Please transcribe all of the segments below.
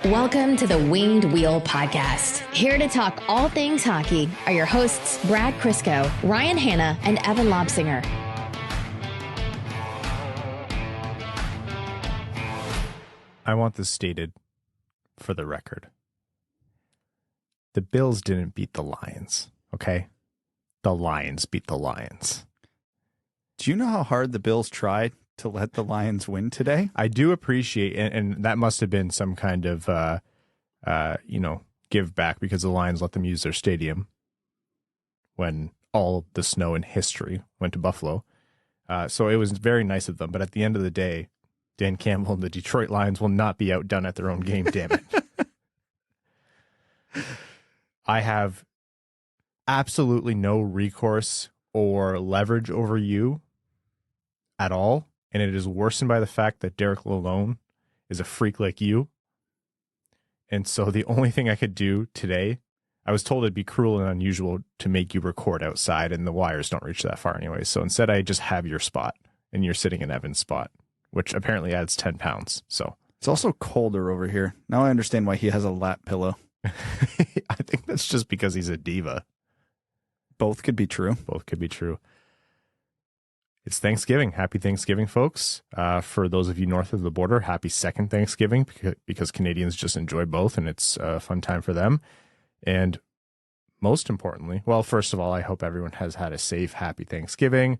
Welcome to the Winged Wheel Podcast. Here to talk all things hockey are your hosts, Brad Crisco, Ryan Hanna, and Evan Lobsinger. I want this stated for the record. The Bills didn't beat the Lions, okay? The Lions beat the Lions. Do you know how hard the Bills tried to let the Lions win today? I do appreciate, and that must have been some kind of, give back because the Lions let them use their stadium when all the snow in history went to Buffalo. So it was very nice of them. But at the end of the day, Dan Campbell and the Detroit Lions will not be outdone at their own game, damn it. I have absolutely no recourse or leverage over you at all. And it is worsened by the fact that Derek Lalonde is a freak like you. And so the only thing I could do today, I was told it'd be cruel and unusual to make you record outside, and the wires don't reach that far anyway. So instead, I just have your spot, and you're sitting in Evan's spot, which apparently adds 10 pounds. So it's also colder over here. Now I understand why he has a lap pillow. I think that's just because he's a diva. Both could be true. Both could be true. It's Thanksgiving. Happy Thanksgiving, folks. For those of you north of the border, happy second Thanksgiving, because Canadians just enjoy both, and it's a fun time for them. And most importantly, well, first of all, I hope everyone has had a safe, happy Thanksgiving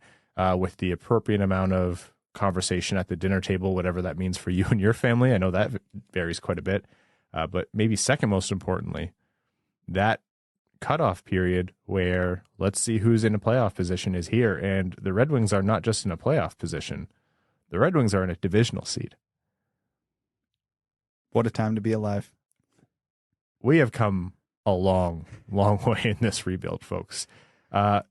with the appropriate amount of conversation at the dinner table, whatever that means for you and your family. I know that varies quite a bit. But maybe second most importantly, that cutoff period where let's see who's in a playoff position is here. And the Red Wings are not just in a playoff position. The Red Wings are in a divisional seed. What a time to be alive. We have come a long, long way in this rebuild, folks. Brad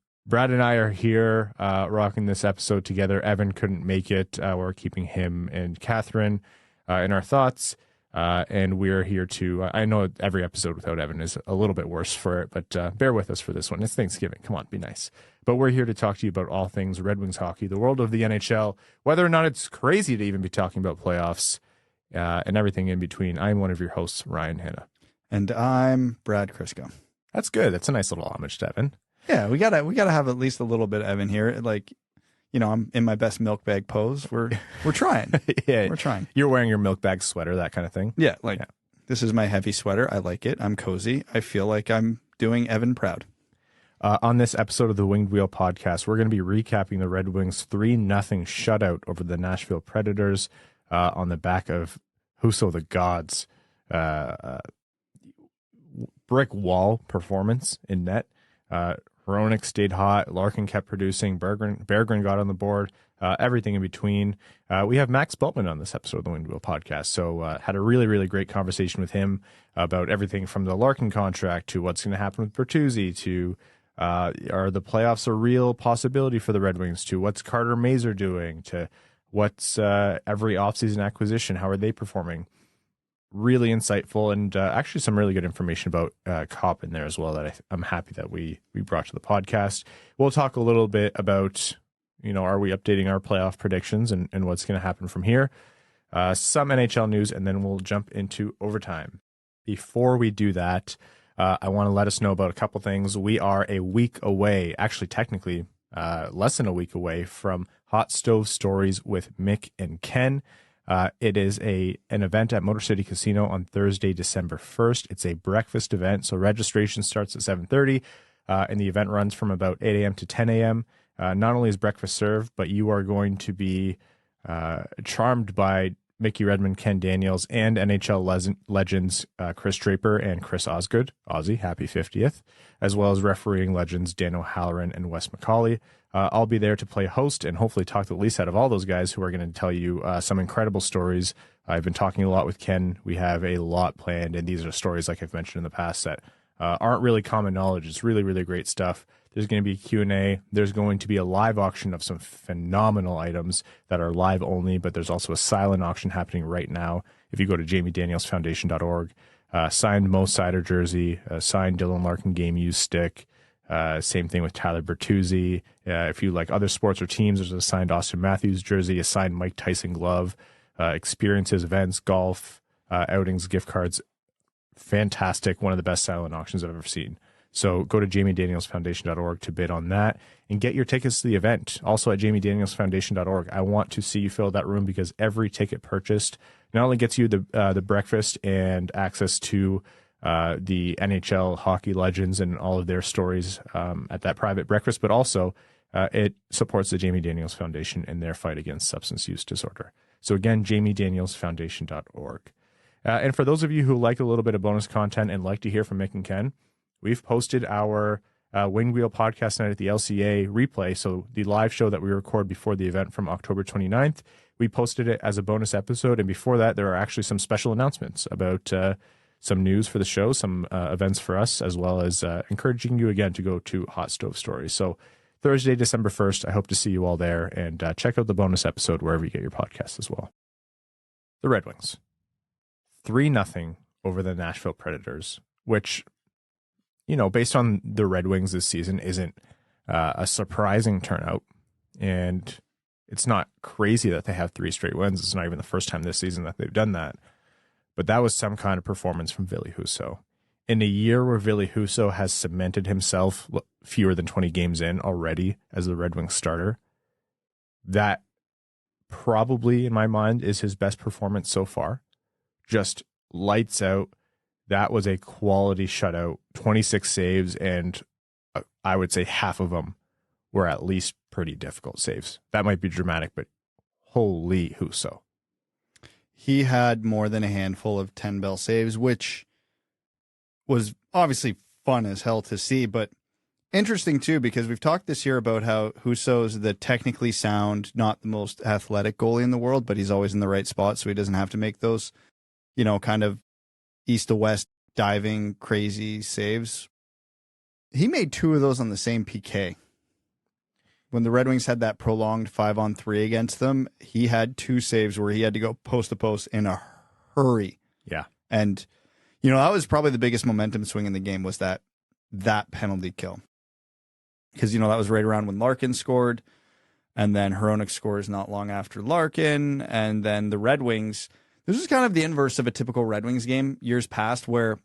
and I are here rocking this episode together. Evan couldn't make it. We're keeping him and Catherine in our thoughts. And we're here to, I know every episode without Evan is a little bit worse for it, but bear with us for this one. It's Thanksgiving. Come on, be nice. But we're here to talk to you about all things Red Wings hockey, the world of the NHL, whether or not it's crazy to even be talking about playoffs and everything in between. I'm one of your hosts, Ryan Hanna. And I'm Brad Crisco. That's good. That's a nice little homage to Evan. Yeah, we gotta have at least a little bit of Evan here. Like, you know, I'm in my best milk bag pose. We're trying. Yeah, we're trying. You're wearing your milk bag sweater, that kind of thing. Yeah, This is my heavy sweater. I like it. I'm cozy. I feel like I'm doing Evan proud. On this episode of the Winged Wheel Podcast, we're going to be recapping the Red Wings' 3-0 shutout over the Nashville Predators on the back of Husso the Gods' brick wall performance in net. Hronek stayed hot. Larkin kept producing. Berggren got on the board. Everything in between. We have Max Bultman on this episode of the Winged Wheel Podcast. So had a really, really great conversation with him about everything from the Larkin contract to what's going to happen with Bertuzzi to are the playoffs a real possibility for the Red Wings to what's Carter Mazur doing to what's every offseason acquisition. How are they performing? Really insightful and actually some really good information about Copp in there as well that I'm happy that we brought to the podcast. We'll talk a little bit about, are we updating our playoff predictions and what's going to happen from here? Some NHL news, and then we'll jump into overtime. Before we do that, I want to let us know about a couple things. We are a week away, actually technically less than a week away from Hot Stove Stories with Mick and Ken. It is an event at Motor City Casino on Thursday, December 1st. It's a breakfast event, so registration starts at 7:30, and the event runs from about 8 a.m. to 10 a.m. Not only is breakfast served, but you are going to be charmed by Mickey Redmond, Ken Daniels, and NHL legends Chris Draper and Chris Osgood. Ozzy, happy 50th, as well as refereeing legends Dan O'Halloran and Wes McCauley. I'll be there to play host and hopefully talk the least out of all those guys who are going to tell you some incredible stories. I've been talking a lot with Ken. We have a lot planned, and these are stories, like I've mentioned in the past, that aren't really common knowledge. It's really, really great stuff. There's going to be Q&A. There's going to be a live auction of some phenomenal items that are live only, but there's also a silent auction happening right now. If you go to jamiedanielsfoundation.org, signed Mo Seider jersey, signed Dylan Larkin game used stick, same thing with Tyler Bertuzzi. If you like other sports or teams, there's a signed Austin Matthews jersey, a signed Mike Tyson glove, experiences, events, golf, outings, gift cards. Fantastic. One of the best silent auctions I've ever seen. So go to jamiedanielsfoundation.org to bid on that and get your tickets to the event. Also at jamiedanielsfoundation.org. I want to see you fill that room because every ticket purchased not only gets you the breakfast and access to the NHL hockey legends and all of their stories at that private breakfast, but also it supports the Jamie Daniels Foundation in their fight against substance use disorder. So again, jamiedanielsfoundation.org. And for those of you who like a little bit of bonus content and like to hear from Mick and Ken, we've posted our Winged Wheel podcast night at the LCA replay. So the live show that we record before the event from October 29th, we posted it as a bonus episode. And before that, there are actually some special announcements about some news for the show, some events for us, as well as encouraging you again to go to Hot Stove Stories. So Thursday, December 1st, I hope to see you all there, and check out the bonus episode wherever you get your podcasts as well. The Red Wings. 3-0 over the Nashville Predators, which, you know, based on the Red Wings this season, isn't a surprising turnout. And it's not crazy that they have 3 straight wins. It's not even the first time this season that they've done that. But that was some kind of performance from Ville Husso. In a year where Ville Husso has cemented himself fewer than 20 games in already as the Red Wings starter, that probably, in my mind, is his best performance so far. Just lights out. That was a quality shutout, 26 saves, and I would say half of them were at least pretty difficult saves. That might be dramatic, but holy Husso. He had more than a handful of 10-bell saves, which was obviously fun as hell to see, but interesting too, because we've talked this year about how Husso's the technically sound, not the most athletic goalie in the world, but he's always in the right spot, so he doesn't have to make those, you know, kind of east to west diving crazy saves. He made 2 of those on the same PK. When the Red Wings had that prolonged 5-on-3 against them, he had 2 saves where he had to go post to post in a hurry. Yeah. And, you know, that was probably the biggest momentum swing in the game, was that penalty kill. Because, you know, that was right around when Larkin scored, and then Hronek scores not long after Larkin, and then the Red Wings. This is kind of the inverse of a typical Red Wings game years past, where,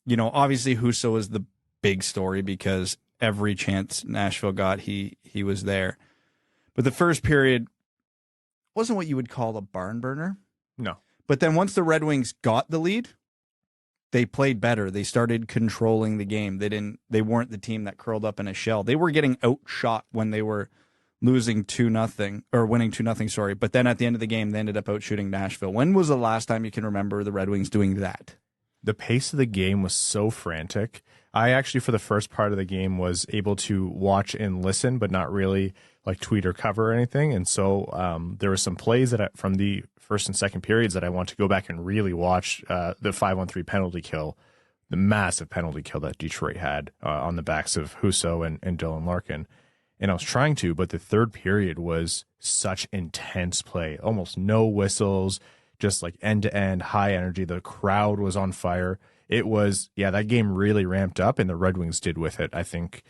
you know, obviously Husso was the big story because every chance Nashville got, he was there. But the first period wasn't what you would call a barn burner. No. But then once the Red Wings got the lead, they played better. They started controlling the game. They weren't the team that curled up in a shell. They were getting outshot when they were losing 2-0 or winning 2-0, sorry. But then at the end of the game, they ended up outshooting Nashville. When was the last time you can remember the Red Wings doing that? The pace of the game was so frantic. I actually, for the first part of the game, was able to watch and listen, but not really like tweet or cover or anything. And so there were some plays from the first and second periods that I want to go back and really watch. The 5-on-3 penalty kill, the massive penalty kill that Detroit had on the backs of Husso and Dylan Larkin. And I was trying to, but the third period was such intense play, almost no whistles, just like end-to-end, high energy. The crowd was on fire. It was, that game really ramped up, and the Red Wings did with it. I think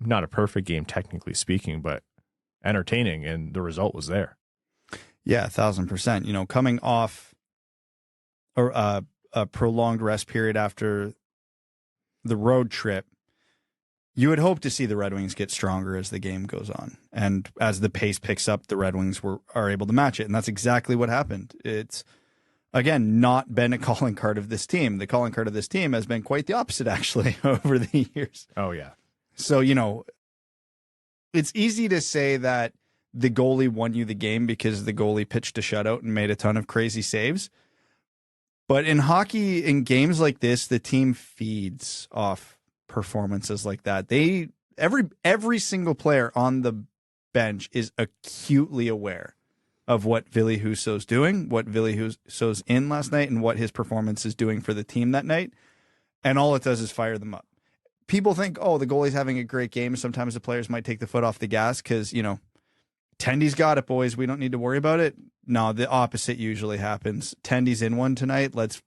not a perfect game, technically speaking, but entertaining, and the result was there. Yeah, 1,000%. You know, coming off a prolonged rest period after the road trip, you would hope to see the Red Wings get stronger as the game goes on. And as the pace picks up, the Red Wings are able to match it. And that's exactly what happened. It's, again, not been a calling card of this team. The calling card of this team has been quite the opposite, actually, over the years. Oh, yeah. So, you know, it's easy to say that the goalie won you the game because the goalie pitched a shutout and made a ton of crazy saves. But in hockey, in games like this, the team feeds off performances like that. Every single player on the bench is acutely aware of what Ville Husso's doing, what Ville Husso's in last night, and what his performance is doing for the team that night. And all it does is fire them up. People think, oh, the goalie's having a great game. Sometimes the players might take the foot off the gas because, you know, Tendy's got it, boys. We don't need to worry about it. No, the opposite usually happens. Tendy's in one tonight. Let's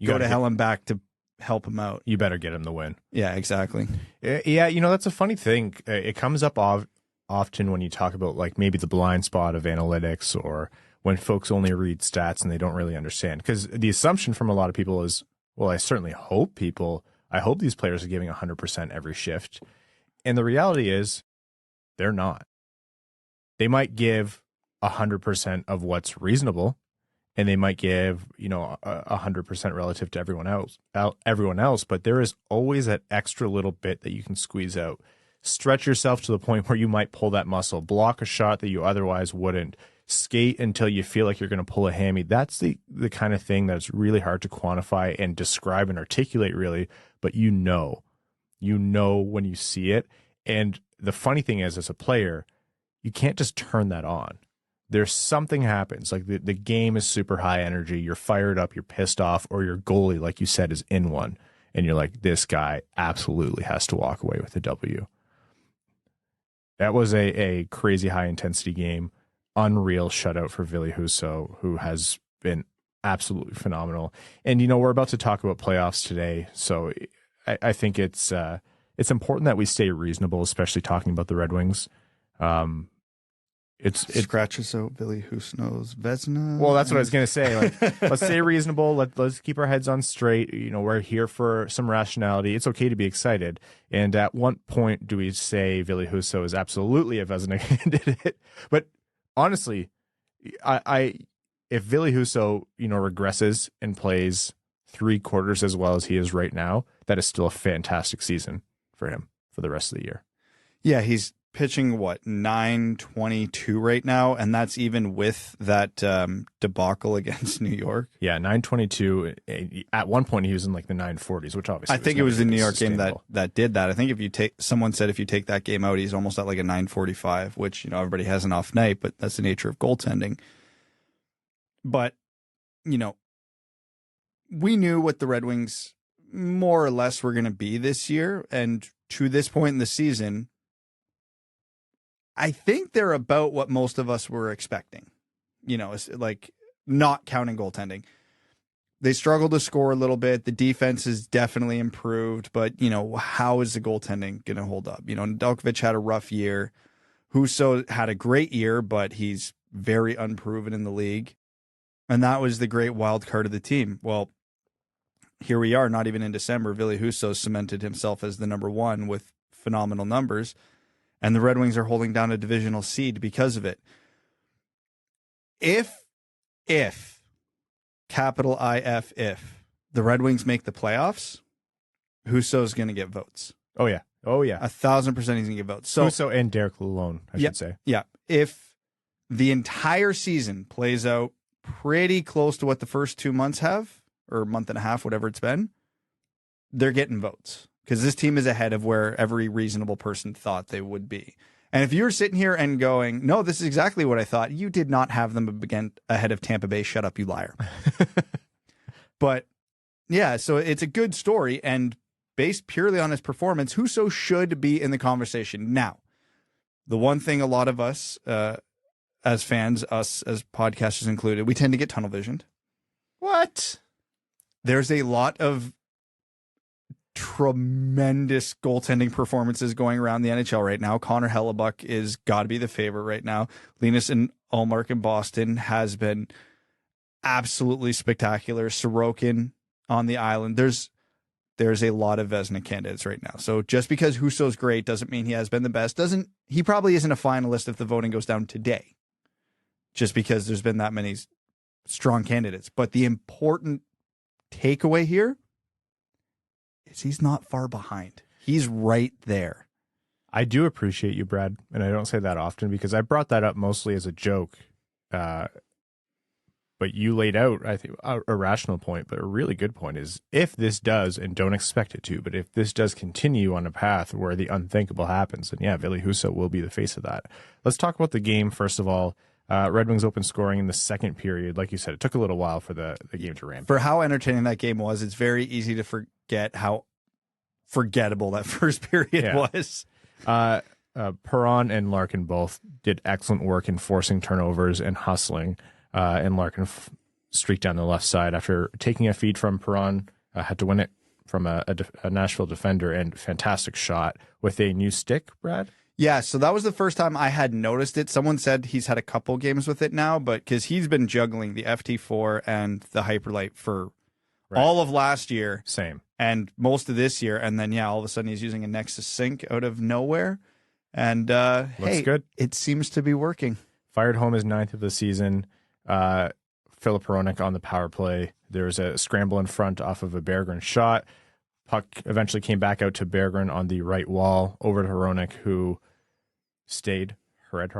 go to hell and back to help him out. You better get him the win. Yeah, exactly. Yeah, you know, that's a funny thing. It comes up often when you talk about like maybe the blind spot of analytics or when folks only read stats and they don't really understand. Because the assumption from a lot of people is, well, I hope these players are giving 100% every shift. And the reality is they're not. They might give 100% of what's reasonable, and they might give, 100% relative to everyone else. But there is always that extra little bit that you can squeeze out. Stretch yourself to the point where you might pull that muscle, block a shot that you otherwise wouldn't, skate until you feel like you're going to pull a hammy. That's the kind of thing that's really hard to quantify and describe and articulate, really. But you know when you see it. And the funny thing is, as a player, you can't just turn that on. There's something happens. Like the game is super high energy. You're fired up. You're pissed off. Or your goalie, like you said, is in one. And you're like, this guy absolutely has to walk away with a W. That was a crazy high intensity game. Unreal shutout for Ville Husso, who has been absolutely phenomenal. And, we're about to talk about playoffs today. So I think it's important that we stay reasonable, especially talking about the Red Wings. It scratches out Ville Husso's Vezina. Well, that's what I was going to say. Like, let's stay reasonable. Let's keep our heads on straight. We're here for some rationality. It's okay to be excited. And at what point do we say Ville Husso is absolutely a Vezina candidate? But honestly, if Ville Husso, regresses and plays 3/4 as well as he is right now, that is still a fantastic season for him for the rest of the year. Yeah, he's pitching .922 right now, and that's even with that debacle against New York. Yeah, 922. At one point, he was in like the 940s, which obviously I think it was the New York game that did that. I think if you take that game out, he's almost at like a 945, which everybody has an off night, but that's the nature of goaltending. But we knew what the Red Wings more or less were going to be this year, and to this point in the season, I think they're about what most of us were expecting, like not counting goaltending. They struggled to score a little bit. The defense has definitely improved, but, how is the goaltending going to hold up? Nedeljkovic had a rough year. Husso had a great year, but he's very unproven in the league. And that was the great wild card of the team. Well, here we are, not even in December. Ville Husso cemented himself as the number one with phenomenal numbers. And the Red Wings are holding down a divisional seed because of it. If, capital IF, if the Red Wings make the playoffs, Husso's going to get votes. Oh, yeah. 1,000% he's going to get votes. So Husso and Derek Lalonde, I should say. Yeah. If the entire season plays out pretty close to what the first 2 months have, or a month and a half, whatever it's been, they're getting votes. Because this team is ahead of where every reasonable person thought they would be. And if you're sitting here and going, no, this is exactly what I thought, you did not have them ahead of Tampa Bay. Shut up, you liar. But yeah, so it's a good story. And based purely on his performance, Husso should be in the conversation. Now, the one thing a lot of us, as fans, us as podcasters included, we tend to get tunnel visioned. What? There's a lot of tremendous goaltending performances going around the NHL right now. Connor Hellebuck is got to be the favorite right now. Linus and Ullmark in Boston has been absolutely spectacular. Sorokin on the island. There's a lot of Vezina candidates right now. So just because Husso's great doesn't mean he has been the best. He probably isn't a finalist if the voting goes down today, just because there's been that many strong candidates. But the important takeaway here is he's not far behind. He's right there. I do appreciate you, Brad, and I don't say that often because I brought that up mostly as a joke. But you laid out, I think, a rational point, but a really good point is if this does, and don't expect it to, but if this does continue on a path where the unthinkable happens, then yeah, Ville Husso will be the face of that. Let's talk about the game, first of all. Red Wings open scoring in the second period. Like you said, it took a little while for the game to ramp. For how entertaining that game was, it's very easy to forget how forgettable that first period was. Perron and Larkin both did excellent work in forcing turnovers and hustling. And Larkin streaked down the left side after taking a feed from Perron, had to win it from a Nashville defender, and fantastic shot with a new stick, Brad? Yeah, so that was the first time I had noticed it. Someone said he's had a couple games with it now, but because he's been juggling the FT4 and the Hyperlight for all of last year. Same. And most of this year. And then, yeah, all of a sudden he's using a Nexus Sync out of nowhere. And, Looks good. It seems to be working. Fired home his 9th of the season. Filip Hronek on the power play. There was a scramble in front off of a Berggren shot. Puck eventually came back out to Berggren on the right wall, over to Hronek, who stayed Hred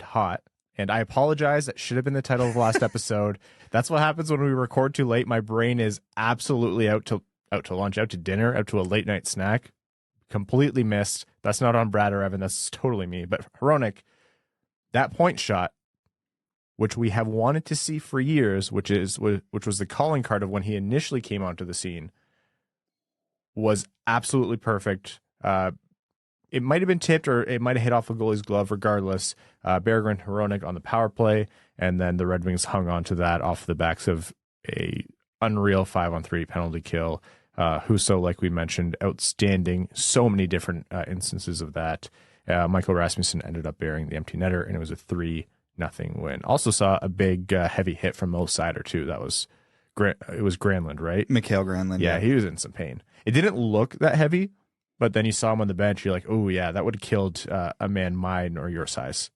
Hot. And I apologize. That should have been the title of the last episode. That's what happens when we record too late. My brain is absolutely out to lunch, out to dinner, out to a late night snack. Completely missed. That's not on Brad or Evan. That's totally me. But Hronek, that point shot, which we have wanted to see for years, which was the calling card of when he initially came onto the scene, was absolutely perfect. It might have been tipped or it might have hit off a goalie's glove. Regardless, Berggren, Hronek on the power play, and then the Red Wings hung on to that off the backs of a unreal 5-on-3 penalty kill. Husso, like we mentioned, outstanding. So many different instances of that. Michael Rasmussen ended up bearing the empty netter, and it was a 3-0 win. Also saw a big heavy hit from Moritz Seider too. That was it was Granlund, right? Mikhail Granlund. Yeah, he was in some pain. It didn't look that heavy, but then you saw him on the bench. You're like, oh yeah, that would have killed a man mine or your size.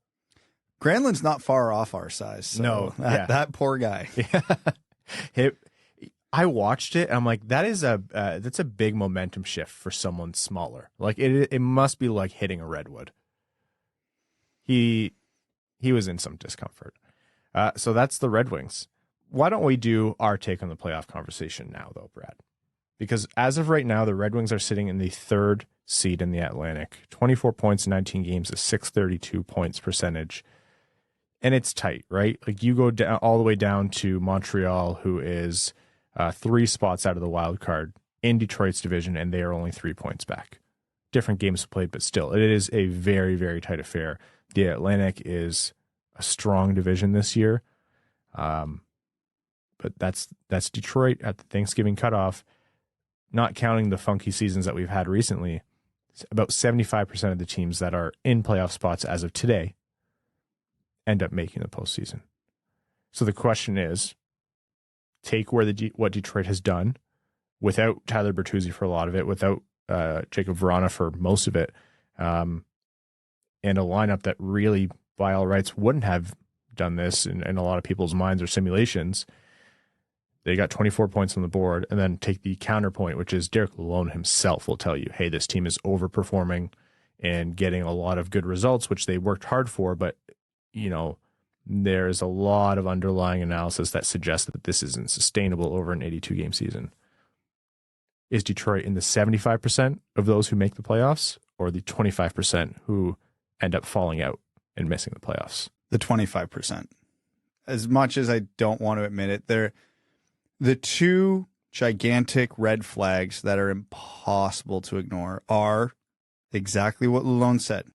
Granlund's not far off our size. So no, that poor guy. Yeah. I watched it and I'm like, that's a big momentum shift for someone smaller. Like it must be like hitting a redwood. He was in some discomfort. So that's the Red Wings. Why don't we do our take on the playoff conversation now, though, Brad? Because as of right now, the Red Wings are sitting in the 3rd seed in the Atlantic. 24 points in 19 games, a .632 points percentage. And it's tight, right? Like you go down all the way down to Montreal, who is 3 spots out of the wild card in Detroit's division, and they are only 3 points back. Different games played, but still, it is a very, very tight affair. The Atlantic is a strong division this year. But that's Detroit at the Thanksgiving cutoff, not counting the funky seasons that we've had recently. About 75% of the teams that are in playoff spots as of today end up making the postseason. So the question is, take what Detroit has done without Tyler Bertuzzi for a lot of it, without Jacob Vrana for most of it, and a lineup that really, by all rights, wouldn't have done this in a lot of people's minds or simulations. They got 24 points on the board, and then take the counterpoint, which is Derek Lalonde himself will tell you, hey, this team is overperforming and getting a lot of good results, which they worked hard for, but, you know, there's a lot of underlying analysis that suggests that this isn't sustainable over an 82-game season. Is Detroit in the 75% of those who make the playoffs, or the 25% who end up falling out and missing the playoffs? The 25%. As much as I don't want to admit it, they're the 2 gigantic red flags that are impossible to ignore are exactly what Lalonde said.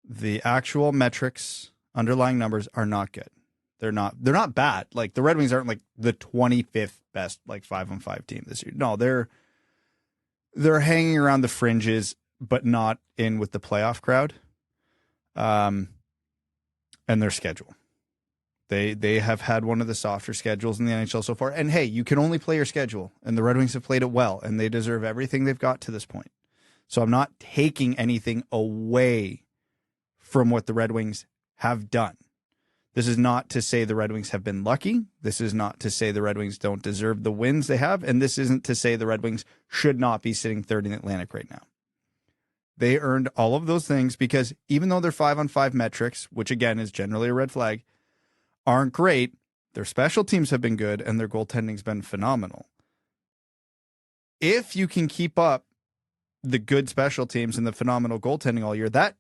The actual metrics, underlying numbers are not good. They're not bad. Like the Red Wings aren't like the 25th best like 5-on-5 team this year. No, they're hanging around the fringes, but not in with the playoff crowd. And their schedule. They have had one of the softer schedules in the NHL so far. And hey, you can only play your schedule, and the Red Wings have played it well, and they deserve everything they've got to this point. So I'm not taking anything away from what the Red Wings have done. This is not to say the Red Wings have been lucky. This is not to say the Red Wings don't deserve the wins they have. And this isn't to say the Red Wings should not be sitting 3rd in the Atlantic right now. They earned all of those things because even though their 5-on-5 metrics, which again is generally a red flag, aren't great, their special teams have been good and their goaltending's been phenomenal. If you can keep up the good special teams and the phenomenal goaltending all year, that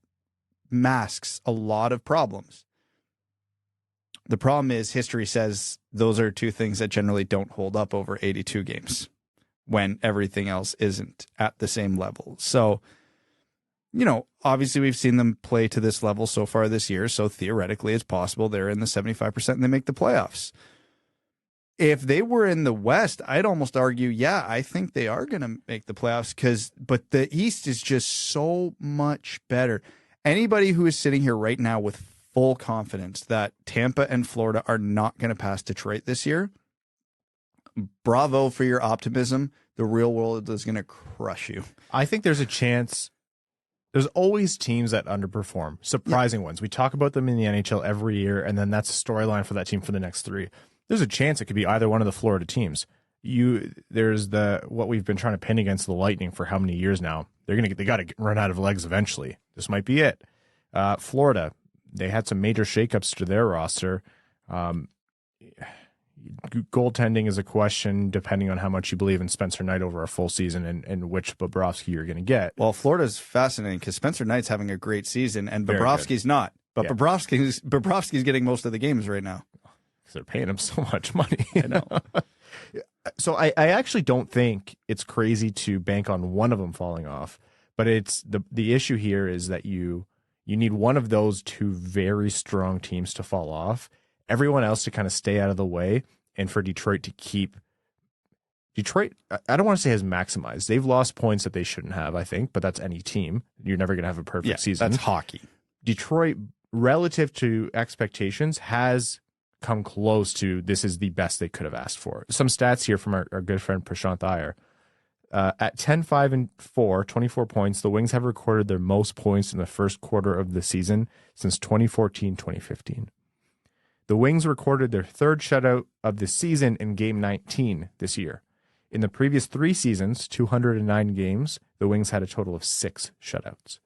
masks a lot of problems. The problem is history says those are 2 things that generally don't hold up over 82 games when everything else isn't at the same level. So, you know, obviously we've seen them play to this level so far this year, so theoretically it's possible they're in the 75% and they make the playoffs. If they were in the West, I'd almost argue, yeah, I think they are going to make the playoffs but the East is just so much better. anybody who is sitting here right now with full confidence that Tampa and Florida are not going to pass Detroit this year, bravo for your optimism. The real world is going to crush you. I think there's a chance. There's always teams that underperform, surprising ones. We talk about them in the NHL every year, and then that's a storyline for that team for the next 3. There's a chance it could be either one of the Florida teams. There's what we've been trying to pin against the Lightning for how many years now. They got to run out of legs eventually. This might be it. Florida, they had some major shakeups to their roster. Goaltending is a question depending on how much you believe in Spencer Knight over a full season and which Bobrovsky you're going to get. Well, Florida's fascinating because Spencer Knight's having a great season and Bobrovsky's not. But yeah. Bobrovsky's getting most of the games right now. Because they're paying him so much money. I know. So I actually don't think it's crazy to bank on one of them falling off. But it's the issue here is that you need one of those 2 very strong teams to fall off. Everyone else to kind of stay out of the way, and for Detroit to keep Detroit, I don't want to say has maximized. They've lost points that they shouldn't have, I think, but that's any team. You're never going to have a perfect season. That's hockey. Detroit, relative to expectations, has come close to this is the best they could have asked for. Some stats here from our good friend Prashant Iyer. At 10-5-4, 24 points, the Wings have recorded their most points in the first quarter of the season since 2014-2015. The Wings recorded their 3rd shutout of the season in Game 19 this year. In the previous 3 seasons, 209 games, the Wings had a total of 6 shutouts.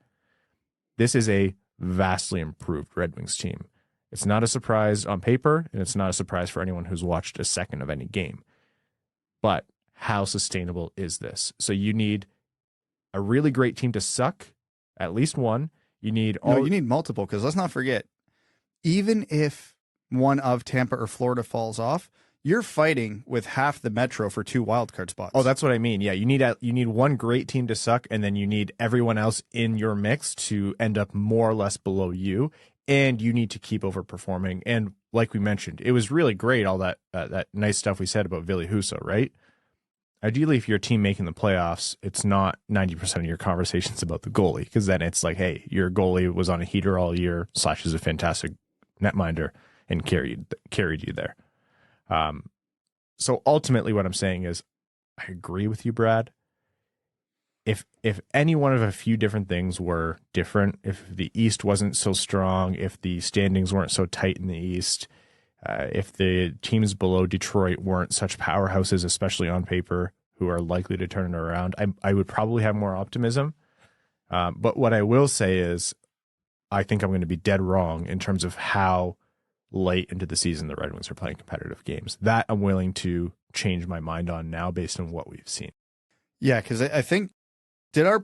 This is a vastly improved Red Wings team. It's not a surprise on paper, and it's not a surprise for anyone who's watched a second of any game. But how sustainable is this? So you need a really great team to suck, at least one. You need multiple, because let's not forget, even if one of Tampa or Florida falls off, you're fighting with half the Metro for 2 wildcard spots. Oh, that's what I mean. Yeah, you need one great team to suck, and then you need everyone else in your mix to end up more or less below you, and you need to keep overperforming. And like we mentioned, it was really great, all that nice stuff we said about Ville Husso, right? Ideally, if you're a team making the playoffs, it's not 90% of your conversations about the goalie, because then it's like, hey, your goalie was on a heater all year, / is a fantastic netminder, and carried you there. So ultimately what I'm saying is I agree with you, Brad. If any one of a few different things were different, if the East wasn't so strong, if the standings weren't so tight in the East, if the teams below Detroit weren't such powerhouses, especially on paper, who are likely to turn it around, I would probably have more optimism. But what I will say is I think I'm going to be dead wrong in terms of how late into the season the Red Wings are playing competitive games. That I'm willing to change my mind on now based on what we've seen. Yeah, because I think our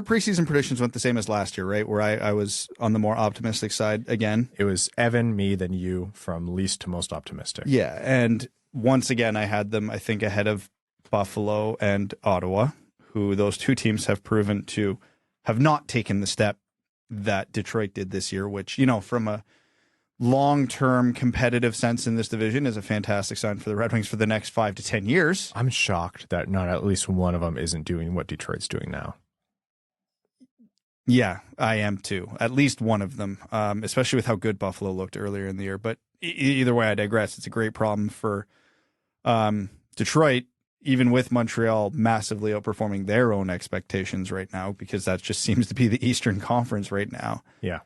preseason predictions went the same as last year, right? Where I was on the more optimistic side again. It was Evan, me, then you, from least to most optimistic. Yeah, and once again I had them, I think, ahead of Buffalo and Ottawa, who those 2 teams have proven to have not taken the step that Detroit did this year, which, from a long-term competitive sense in this division is a fantastic sign for the Red Wings for the next 5 to 10 years. I'm shocked that not at least one of them isn't doing what Detroit's doing now. Yeah, I am too. At least one of them, especially with how good Buffalo looked earlier in the year. But either way, I digress. It's a great problem for Detroit, even with Montreal massively outperforming their own expectations right now, because that just seems to be the Eastern Conference right now. Yeah.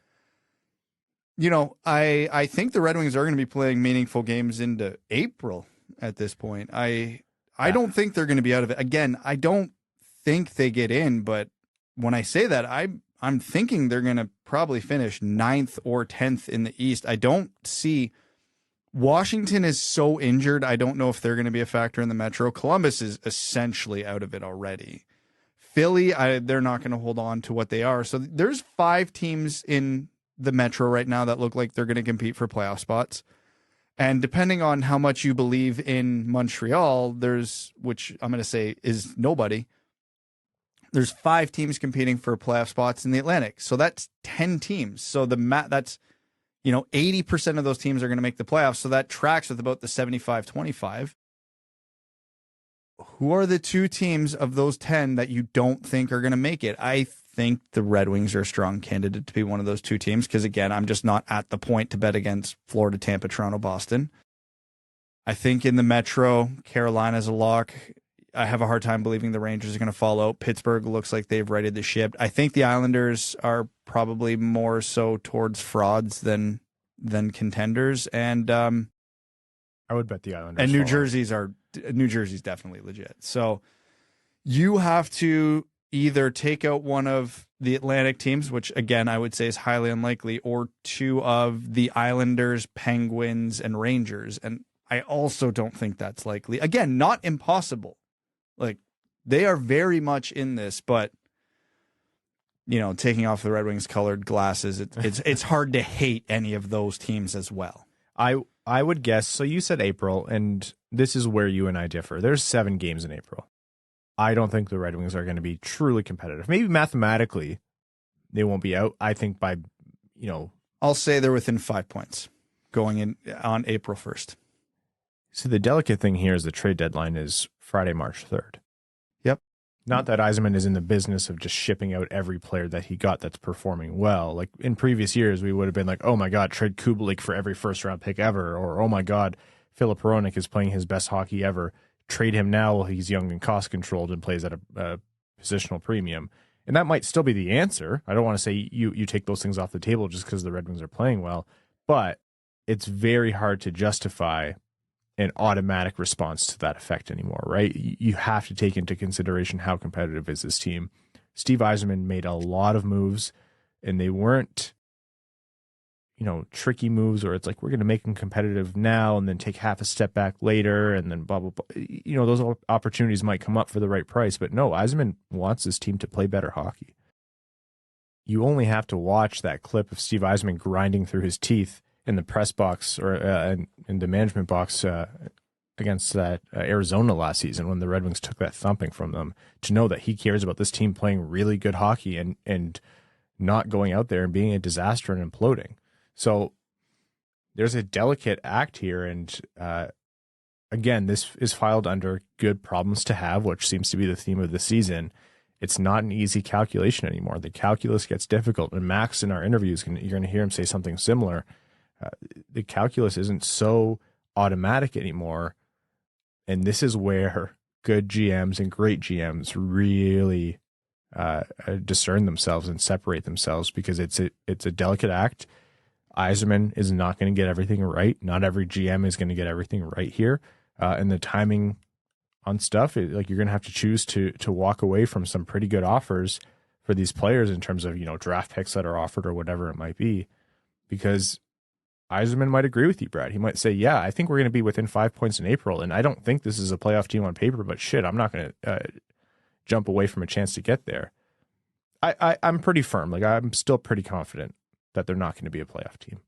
I think the Red Wings are going to be playing meaningful games into April at this point. I don't think they're going to be out of it. Again, I don't think they get in, but when I say that, I'm thinking they're going to probably finish 9th or 10th in the East. I don't see Washington is so injured. I don't know if they're going to be a factor in the Metro. Columbus is essentially out of it already. Philly, they're not going to hold on to what they are. So there's 5 teams in the Metro right now that look like they're going to compete for playoff spots. And depending on how much you believe in Montreal, which I'm going to say is nobody, there's 5 teams competing for playoff spots in the Atlantic. So that's 10 teams. So that's 80% of those teams are going to make the playoffs. So that tracks with about the 75-25. Who are the 2 teams of those 10 that you don't think are going to make it? I think the Red Wings are a strong candidate to be one of those two teams because, again, I'm just not at the point to bet against Florida, Tampa, Toronto, Boston. I think in the Metro, Carolina's a lock. I have a hard time believing the Rangers are going to fall out. Pittsburgh looks like they've righted the ship. I think the Islanders are probably more so towards frauds than contenders, and I would bet the Islanders. And New Jersey's definitely legit. So you have to either take out one of the Atlantic teams, which again I would say is highly unlikely, or two of the Islanders, Penguins, and Rangers. And I also don't think that's likely. Again, not impossible. Like, they are very much in this, but, you know, taking off the Red Wings colored glasses, it's hard to hate any of those teams as well. I would guess, so you said April, and this is where you and I differ. There's 7 games in April. I don't think the Red Wings are going to be truly competitive. Maybe mathematically they won't be out. I think by, you know... I'll say they're within 5 points going in on April 1st. So the delicate thing here is the trade deadline is Friday, March 3rd. Yep. Not that Yzerman is in the business of just shipping out every player that he got that's performing well. Like in previous years, we would have been like, oh my God, trade Kubalik for every first-round pick ever. Or, oh my God, Filip Hronek is playing his best hockey ever. Trade him now while he's young and cost-controlled and plays at a positional premium. And that might still be the answer. I don't want to say you take those things off the table just because the Red Wings are playing well. But it's very hard to justify an automatic response to that effect anymore, right? You have to take into consideration how competitive is this team. Steve Yzerman made a lot of moves, and they weren't, you know, tricky moves where it's like, we're going to make them competitive now and then take half a step back later and then blah, blah, blah. You know, those opportunities might come up for the right price, but no, Yzerman wants this team to play better hockey. You only have to watch that clip of Steve Yzerman grinding through his teeth in the press box or in the management box against that Arizona last season when the Red Wings took that thumping from them, to know that he cares about this team playing really good hockey and not going out there and being a disaster and imploding. So there's a delicate act here. And again, this is filed under good problems to have, which seems to be the theme of the season. It's not an easy calculation anymore. The calculus gets difficult. And Max, in our interviews, you're going to hear him say something similar. The calculus isn't so automatic anymore. And this is where good GMs and great GMs really discern themselves and separate themselves, because it's a delicate act. Yzerman is not going to get everything right. Not every GM is going to get everything right here. And the timing on stuff, like, you're going to have to choose to walk away from some pretty good offers for these players in terms of, you know, draft picks that are offered or whatever it might be, because Yzerman might agree with you, Brad. He might say, yeah, I think we're going to be within 5 points in April, and I don't think this is a playoff team on paper, but shit, I'm not going to jump away from a chance to get there. I'm pretty firm. Like, I'm still pretty confident that they're not going to be a playoff team.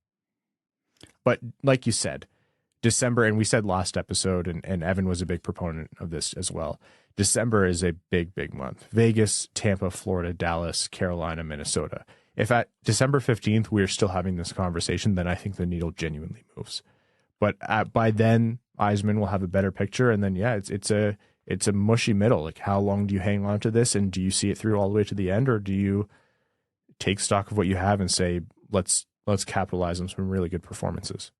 But like you said, December, and we said last episode, and Evan was a big proponent of this as well, December is a big, big month. Vegas, Tampa, Florida, Dallas, Carolina, Minnesota. If at December 15th we're still having this conversation, then I think the needle genuinely moves. But by then, Yzerman will have a better picture, and then it's a mushy middle. Like, how long do you hang on to this, and do you see it through all the way to the end, or do you take stock of what you have and say, let's capitalize on some really good performances?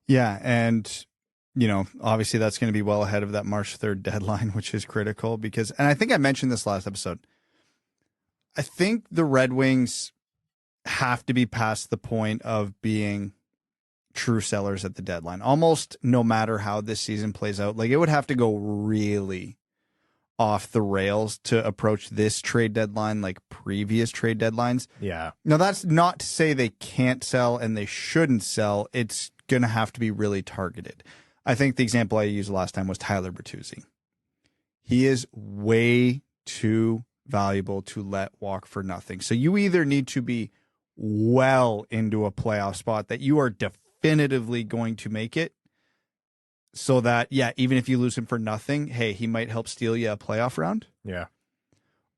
Yeah, and you know, obviously that's going to be well ahead of that March 3rd deadline, which is critical because, and I think I mentioned this last episode, I think the Red Wings have to be past the point of being true sellers at the deadline, almost no matter how this season plays out. Like, it would have to go really off the rails to approach this trade deadline like previous trade deadlines. Yeah. Now, that's not to say they can't sell and they shouldn't sell. It's going to have to be really targeted. I think the example I used last time was Tyler Bertuzzi. He is way too valuable to let walk for nothing. So you either need to be well into a playoff spot that you are definitively going to make it, so that, yeah, even if you lose him for nothing, hey, he might help steal you a playoff round. Yeah.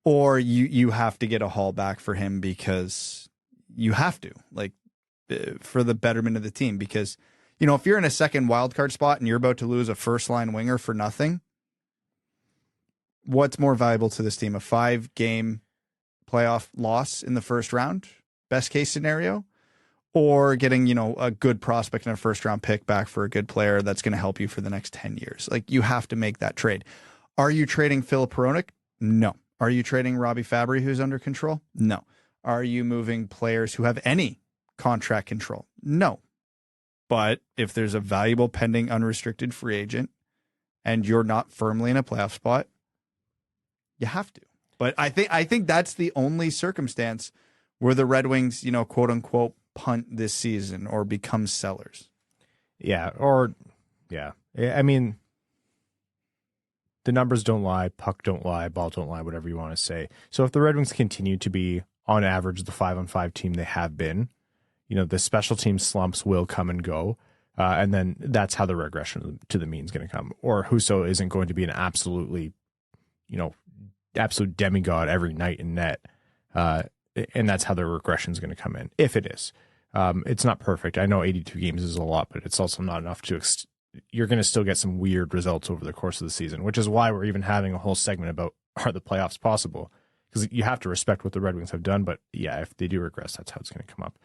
Or you have to get a haul back for him because you have to, like, for the betterment of the team. Because, you know, if you're in a second wildcard spot and you're about to lose a first-line winger for nothing, what's more valuable to this team? A 5-game playoff loss in the first round, best case scenario, or getting, a good prospect and a first round pick back for a good player that's going to help you for the next 10 years. Like, you have to make that trade. Are you trading Filip Hronek? No. Are you trading Robbie Fabry, who's under control? No. Are you moving players who have any contract control? No. But if there's a valuable pending unrestricted free agent and you're not firmly in a playoff spot, you have to. But I think that's the only circumstance where the Red Wings, quote unquote, punt this season or become sellers. Yeah. I mean, the numbers don't lie, puck don't lie, ball don't lie, whatever you want to say. So if the Red Wings continue to be, on average, the 5-on-5 team they have been, the special team slumps will come and go. And then that's how the regression to the mean is going to come. Or Husso isn't going to be an absolute demigod every night in net. And that's how the regression is going to come in, if it is. It's not perfect. I know 82 games is a lot, but it's also not enough to you're going to still get some weird results over the course of the season, which is why we're even having a whole segment about, are the playoffs possible? Because you have to respect what the Red Wings have done. But yeah, if they do regress, that's how it's going to come up.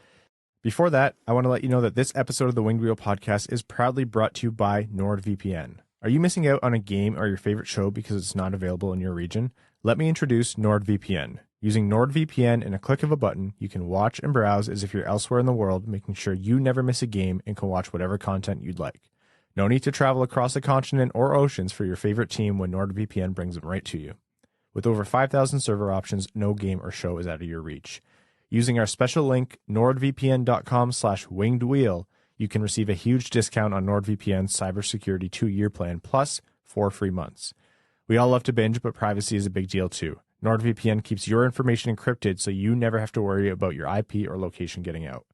Before that, I want to let you know that this episode of the Winged Wheel podcast is proudly brought to you by NordVPN. Are you missing out on a game or your favorite show because it's not available in your region? Let me introduce NordVPN. Using NordVPN in a click of a button, you can watch and browse as if you're elsewhere in the world, making sure you never miss a game and can watch whatever content you'd like. No need to travel across a continent or oceans for your favorite team when NordVPN brings them right to you. With over 5,000 server options, no game or show is out of your reach. Using our special link, nordvpn.com/wingedwheel, you can receive a huge discount on NordVPN's cybersecurity 2-year plan, plus 4 free months. We all love to binge, but privacy is a big deal too. NordVPN keeps your information encrypted so you never have to worry about your IP or location getting out.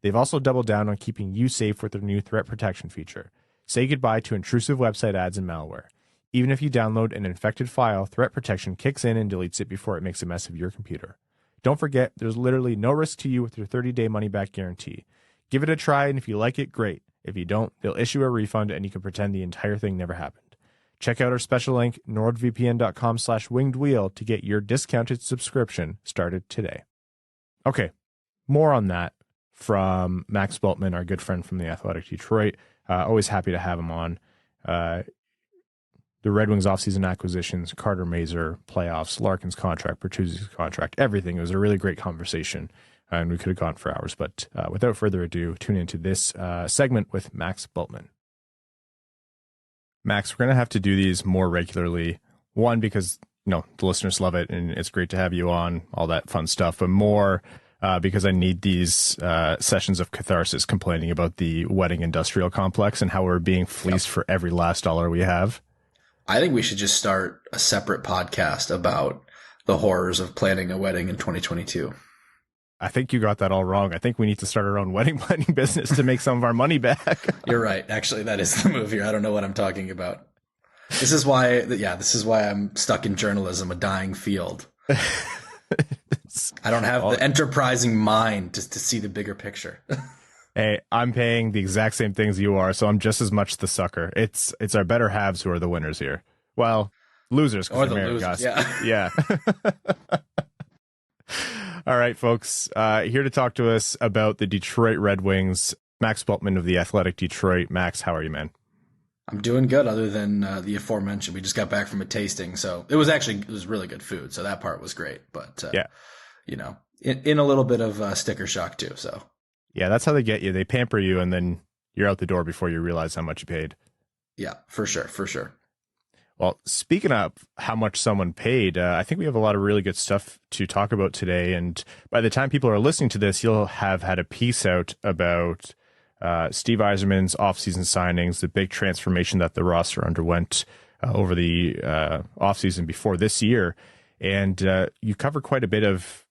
They've also doubled down on keeping you safe with their new threat protection feature. Say goodbye to intrusive website ads and malware. Even if you download an infected file, threat protection kicks in and deletes it before it makes a mess of your computer. Don't forget, there's literally no risk to you with your 30-day money-back guarantee. Give it a try, and if you like it, great. If you don't, they'll issue a refund, and you can pretend the entire thing never happened. Check out our special link, nordvpn.com/wingedwheel, to get your discounted subscription started today. Okay, more on that from Max Bultman, our good friend from the Athletic Detroit. Always happy to have him on. The Red Wings offseason acquisitions, Carter Mazur, playoffs, Larkin's contract, Bertuzzi's contract, everything. It was a really great conversation, and we could have gone for hours. But without further ado, tune into this segment with Max Bultman. Max, we're going to have to do these more regularly. One, because the listeners love it, and it's great to have you on, all that fun stuff. But more because I need these sessions of catharsis complaining about the wedding industrial complex and how we're being fleeced for every last dollar we have. I think we should just start a separate podcast about the horrors of planning a wedding in 2022. I think you got that all wrong. I think we need to start our own wedding planning business to make some of our money back. You're right. Actually, that is the move here. I don't know what I'm talking about. This is why I'm stuck in journalism, a dying field. I don't have the enterprising mind to see the bigger picture. Hey, I'm paying the exact same things you are, so I'm just as much the sucker. It's our better halves who are the winners here. Well, losers. Or the losers, yeah. All right, folks. Here to talk to us about the Detroit Red Wings, Max Bultman of the Athletic Detroit. Max, how are you, man? I'm doing good, other than the aforementioned. We just got back from a tasting, so it was really good food, so that part was great. But, in a little bit of sticker shock, too, so. Yeah, that's how they get you. They pamper you, and then you're out the door before you realize how much you paid. Yeah, for sure. Well, speaking of how much someone paid, I think we have a lot of really good stuff to talk about today. And by the time people are listening to this, you'll have had a piece out about Steve Yzerman's offseason signings, the big transformation that the roster underwent over the offseason before this year. And you cover quite a bit of,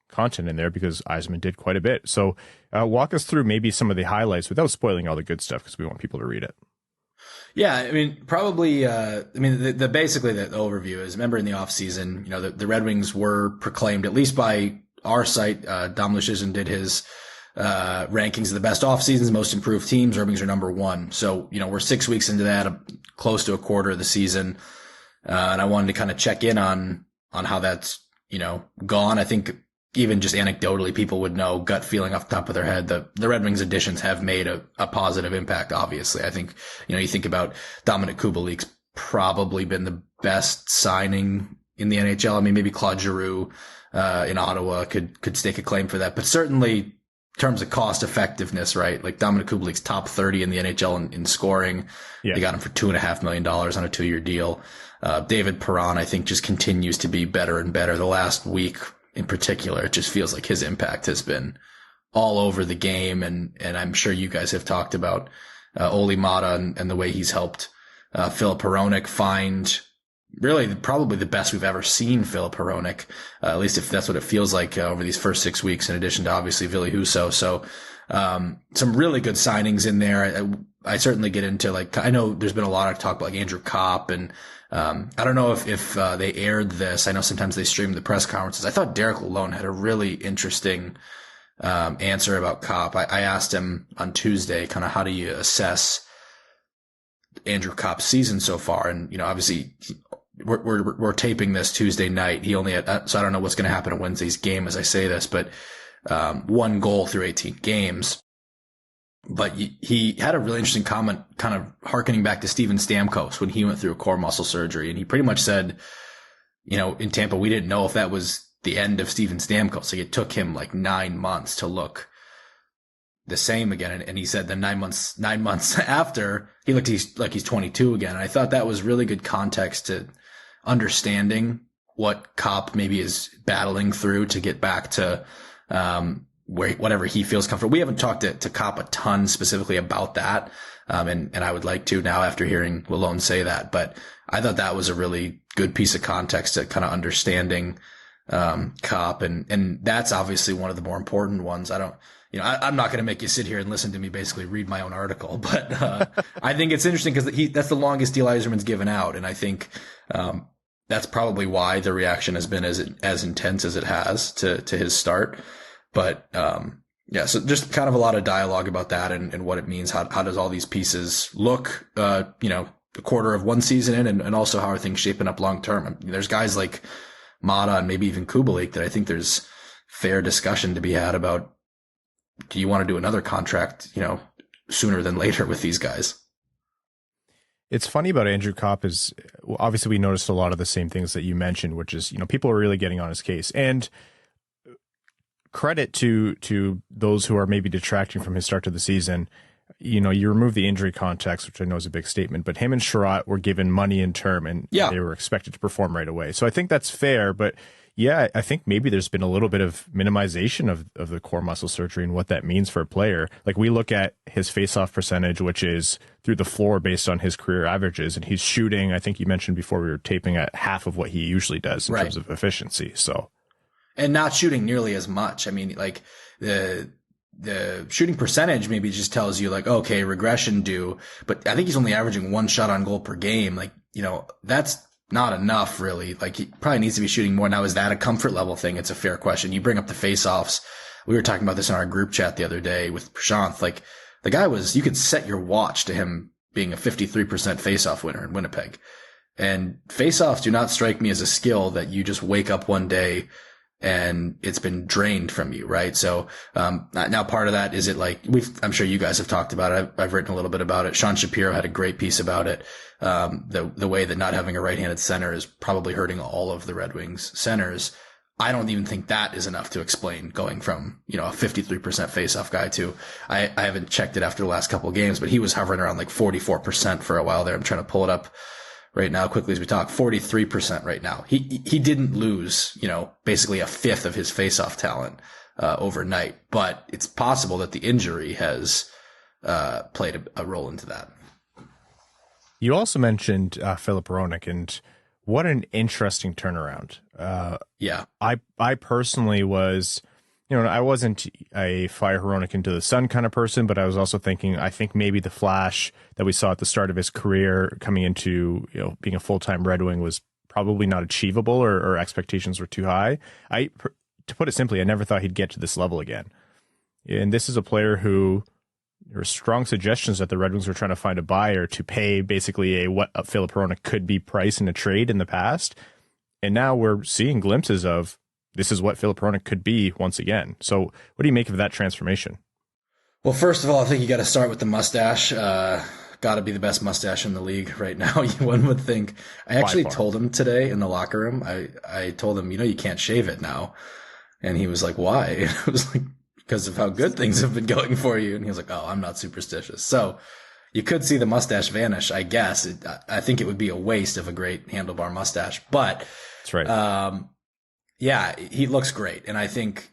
content in there because Yzerman did quite a bit. So walk us through maybe some of the highlights without spoiling all the good stuff, because we want people to read it. Yeah, I mean, probably, basically the overview is, remember in the offseason, the Red Wings were proclaimed, at least by our site, Dom Luszczyszyn did his rankings of the best off seasons, most improved teams. Red Wings are number 1. So, we're 6 weeks into that, close to a quarter of the season. And I wanted to kind of check in on how that's, gone. I think even just anecdotally, people would know, gut feeling off the top of their head, the Red Wings additions have made a positive impact. Obviously, I think, you think about Dominik Kubalik's probably been the best signing in the NHL. I mean, maybe Claude Giroux, in Ottawa could stake a claim for that, but certainly in terms of cost effectiveness, right? Like Dominik Kubalik's top 30 in the NHL in scoring. Yeah. They got him for $2.5 million on a 2-year deal. David Perron, I think, just continues to be better and better. The last week in particular, it just feels like his impact has been all over the game. And I'm sure you guys have talked about, Olli Maatta and the way he's helped, Filip Hronek find really probably the best we've ever seen Filip Hronek, at least if that's what it feels like, over these first 6 weeks, in addition to obviously Ville Husso. So, some really good signings in there. I certainly get into, I know there's been a lot of talk about Andrew Copp, and I don't know if they aired this. I know sometimes they stream the press conferences. I thought Derek Lalonde had a really interesting answer about Copp. I asked him on Tuesday, kind of, how do you assess Andrew Copp's season so far? And, obviously we're taping this Tuesday night. He only had, so I don't know what's going to happen at Wednesday's game as I say this, but 1 goal through 18 games. But he had a really interesting comment, kind of harkening back to Steven Stamkos when he went through a core muscle surgery. And he pretty much said, in Tampa, we didn't know if that was the end of Steven Stamkos. Like, it took him 9 months to look the same again. And he said that 9 months after, he looked like he's 22 again. And I thought that was really good context to understanding what Copp maybe is battling through to get back to, whatever he feels comfortable. We haven't talked to Copp a ton specifically about that. And I would like to now after hearing Lalonde say that, but I thought that was a really good piece of context to kind of understanding, Copp. And that's obviously one of the more important ones. I'm not going to make you sit here and listen to me basically read my own article, but, I think it's interesting because that's the longest deal Yzerman's given out. And I think, that's probably why the reaction has been as intense as it has to his start. But, so just kind of a lot of dialogue about that and what it means. How does all these pieces look, a quarter of one season in, and also how are things shaping up long term? I mean, there's guys like Maatta and maybe even Kubalik that I think there's fair discussion to be had about, do you want to do another contract, sooner than later with these guys? It's funny about Andrew Copp is, obviously we noticed a lot of the same things that you mentioned, which is, people are really getting on his case. And credit to those who are maybe detracting from his start to the season. You remove the injury context, which I know is a big statement, but him and Sherratt were given money in term and they were expected to perform right away. So I think that's fair, but yeah, I think maybe there's been a little bit of minimization of the core muscle surgery and what that means for a player. Like, we look at his face-off percentage, which is through the floor based on his career averages, and he's shooting, I think you mentioned before we were taping, at half of what he usually does in terms of efficiency. So, and not shooting nearly as much. I mean, the shooting percentage maybe just tells you okay, regression due, but I think he's only averaging 1 shot on goal per game. That's not enough, really. He probably needs to be shooting more. Now, is that a comfort level thing? It's a fair question. You bring up the face-offs. We were talking about this in our group chat the other day with Prashanth. The guy you could set your watch to him being a 53% face-off winner in Winnipeg. And face-offs do not strike me as a skill that you just wake up one day and it's been drained from you, right? So, now part of that, is it I'm sure you guys have talked about it. I've written a little bit about it. Sean Shapiro had a great piece about it. The way that not having a right-handed center is probably hurting all of the Red Wings centers. I don't even think that is enough to explain going from, a 53% face-off guy to, I haven't checked it after the last couple of games, but he was hovering around 44% for a while there. I'm trying to pull it up right now quickly as we talk. 43% right now. He didn't lose, basically a fifth of his face-off talent, overnight, but it's possible that the injury has, played a role into that. You also mentioned Filip Hronek, and what an interesting turnaround. I personally was, I wasn't a fire Hronek into the sun kind of person, but I was also thinking, I think maybe the flash that we saw at the start of his career coming into, being a full-time Red Wing was probably not achievable, or expectations were too high. To put it simply, I never thought he'd get to this level again. And this is a player who, there were strong suggestions that the Red Wings were trying to find a buyer to pay basically what Filip Hronek could be priced in a trade in the past. And now we're seeing glimpses of this is what Filip Hronek could be once again. So what do you make of that transformation? Well, first of all, I think you got to start with the mustache. Got to be the best mustache in the league right now. One would think. I actually told him today in the locker room, I told him, you can't shave it now. And he was like, why? And I was like, because of how good things have been going for you. And he was like, oh, I'm not superstitious. So you could see the mustache vanish, I guess. I think it would be a waste of a great handlebar mustache. But that's right. Yeah, he looks great. And I think,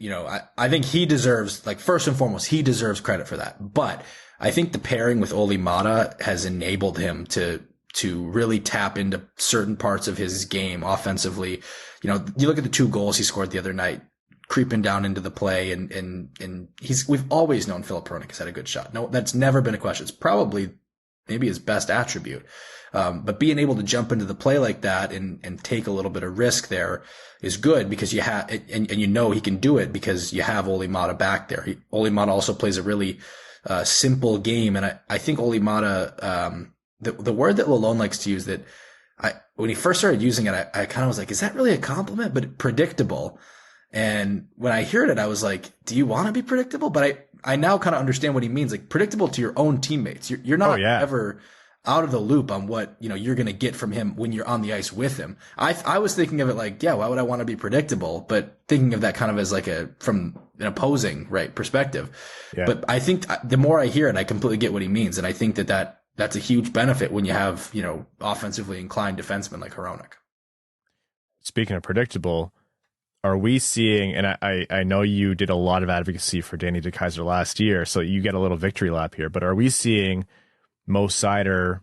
I think he deserves, like, first and foremost, he deserves credit for that. But I think the pairing with Olli Maatta has enabled him to really tap into certain parts of his game offensively. You look at the 2 goals he scored the other night, creeping down into the play, and we've always known Filip Hronek has had a good shot. No, that's never been a question. It's probably maybe his best attribute. But being able to jump into the play like that and take a little bit of risk there is good, because you have, and he can do it because you have Olli Maatta back there. Olli Maatta also plays a really simple game. And I think Olli Maatta, the word that Lalonde likes to use, that when he first started using it, I kind of was like, is that really a compliment? But predictable. And when I heard it, I was like, do you want to be predictable? But I now kind of understand what he means, like predictable to your own teammates. You're not ever out of the loop on what, you're going to get from him when you're on the ice with him. I was thinking of it like, yeah, why would I want to be predictable? But thinking of that kind of as like from an opposing, right, perspective. Yeah. But I think the more I hear it, I completely get what he means. And I think that's a huge benefit when you have, offensively inclined defensemen like Hronek. Speaking of predictable, are we seeing, and I know you did a lot of advocacy for Danny DeKeyser last year, so you get a little victory lap here, but are we seeing Mo Seider,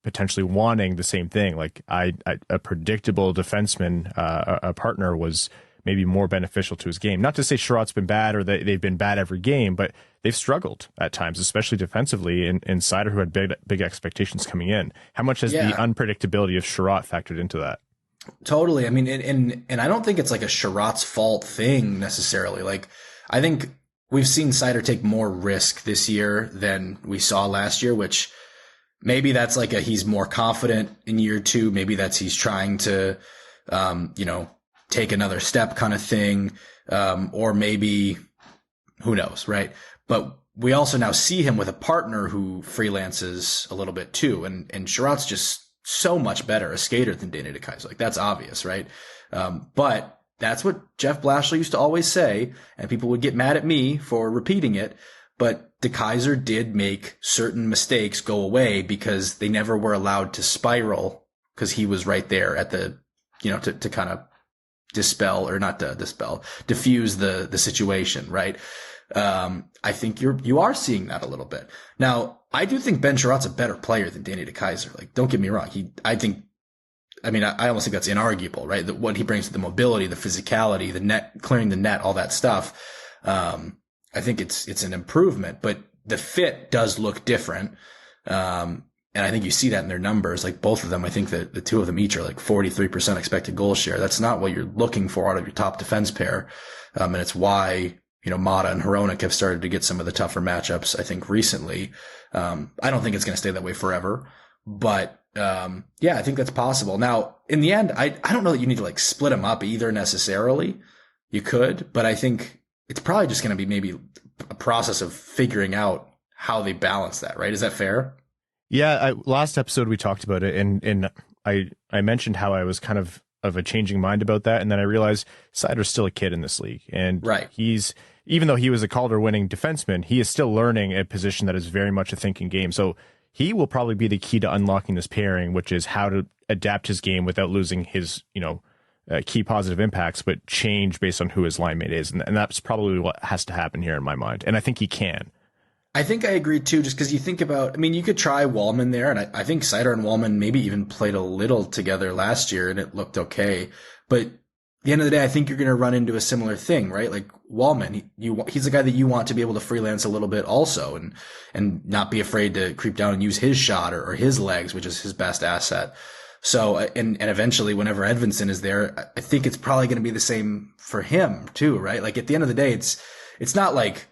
potentially wanting the same thing? Like a predictable defenseman, a partner was maybe more beneficial to his game. Not to say Sherratt's been bad or they've been bad every game, but they've struggled at times, especially defensively, and Seider, who had big expectations coming in. How much has the unpredictability of Sherratt factored into that? Totally. I mean, and I don't think it's like a Sherratt's fault thing necessarily. Like, I think we've seen Seider take more risk this year than we saw last year, which maybe that's like he's more confident in year 2. Maybe that's he's trying to, take another step kind of thing. Or maybe who knows, right? But we also now see him with a partner who freelances a little bit too. And Sherratt's just so much better a skater than Danny DeKeyser. Like, that's obvious, right? But that's what Jeff Blashill used to always say, and people would get mad at me for repeating it. But DeKeyser did make certain mistakes go away because they never were allowed to spiral, because he was right there at the, to kind of diffuse the situation, right? I think you are seeing that a little bit. Now, I do think Ben Sherratt's a better player than Danny DeKeyser. Like, don't get me wrong. I almost think that's inarguable, right? That what he brings to the mobility, the physicality, the net, clearing the net, all that stuff. I think it's an improvement, but the fit does look different. And I think you see that in their numbers. Like, both of them, I think that the 2 of them each are like 43% expected goal share. That's not what you're looking for out of your top defense pair. And it's why, Maatta and Hronek have started to get some of the tougher matchups, I think, recently. I don't think it's going to stay that way forever, but, I think that's possible. Now, in the end, I don't know that you need to like split them up either necessarily. You could, but I think it's probably just going to be maybe a process of figuring out how they balance that, right? Is that fair? Yeah. Last episode we talked about it, and I mentioned how I was kind of a changing mind about that. And then I realized Seider's still a kid in this league, and right. Even though he was a Calder winning defenseman, he is still learning a position that is very much a thinking game. So he will probably be the key to unlocking this pairing, which is how to adapt his game without losing his, key positive impacts, but change based on who his line mate is. And that's probably what has to happen here in my mind. And I think he can. I think I agree too, just because you think about, you could try Walman there, and I think Seider and Walman maybe even played a little together last year and it looked okay. But at the end of the day, I think you're going to run into a similar thing, right? Like Walman, he's the guy that you want to be able to freelance a little bit also, and not be afraid to creep down and use his shot or his legs, which is his best asset. So, and eventually whenever Edvinsson is there, I think it's probably going to be the same for him too, right? Like, at the end of the day, it's not like,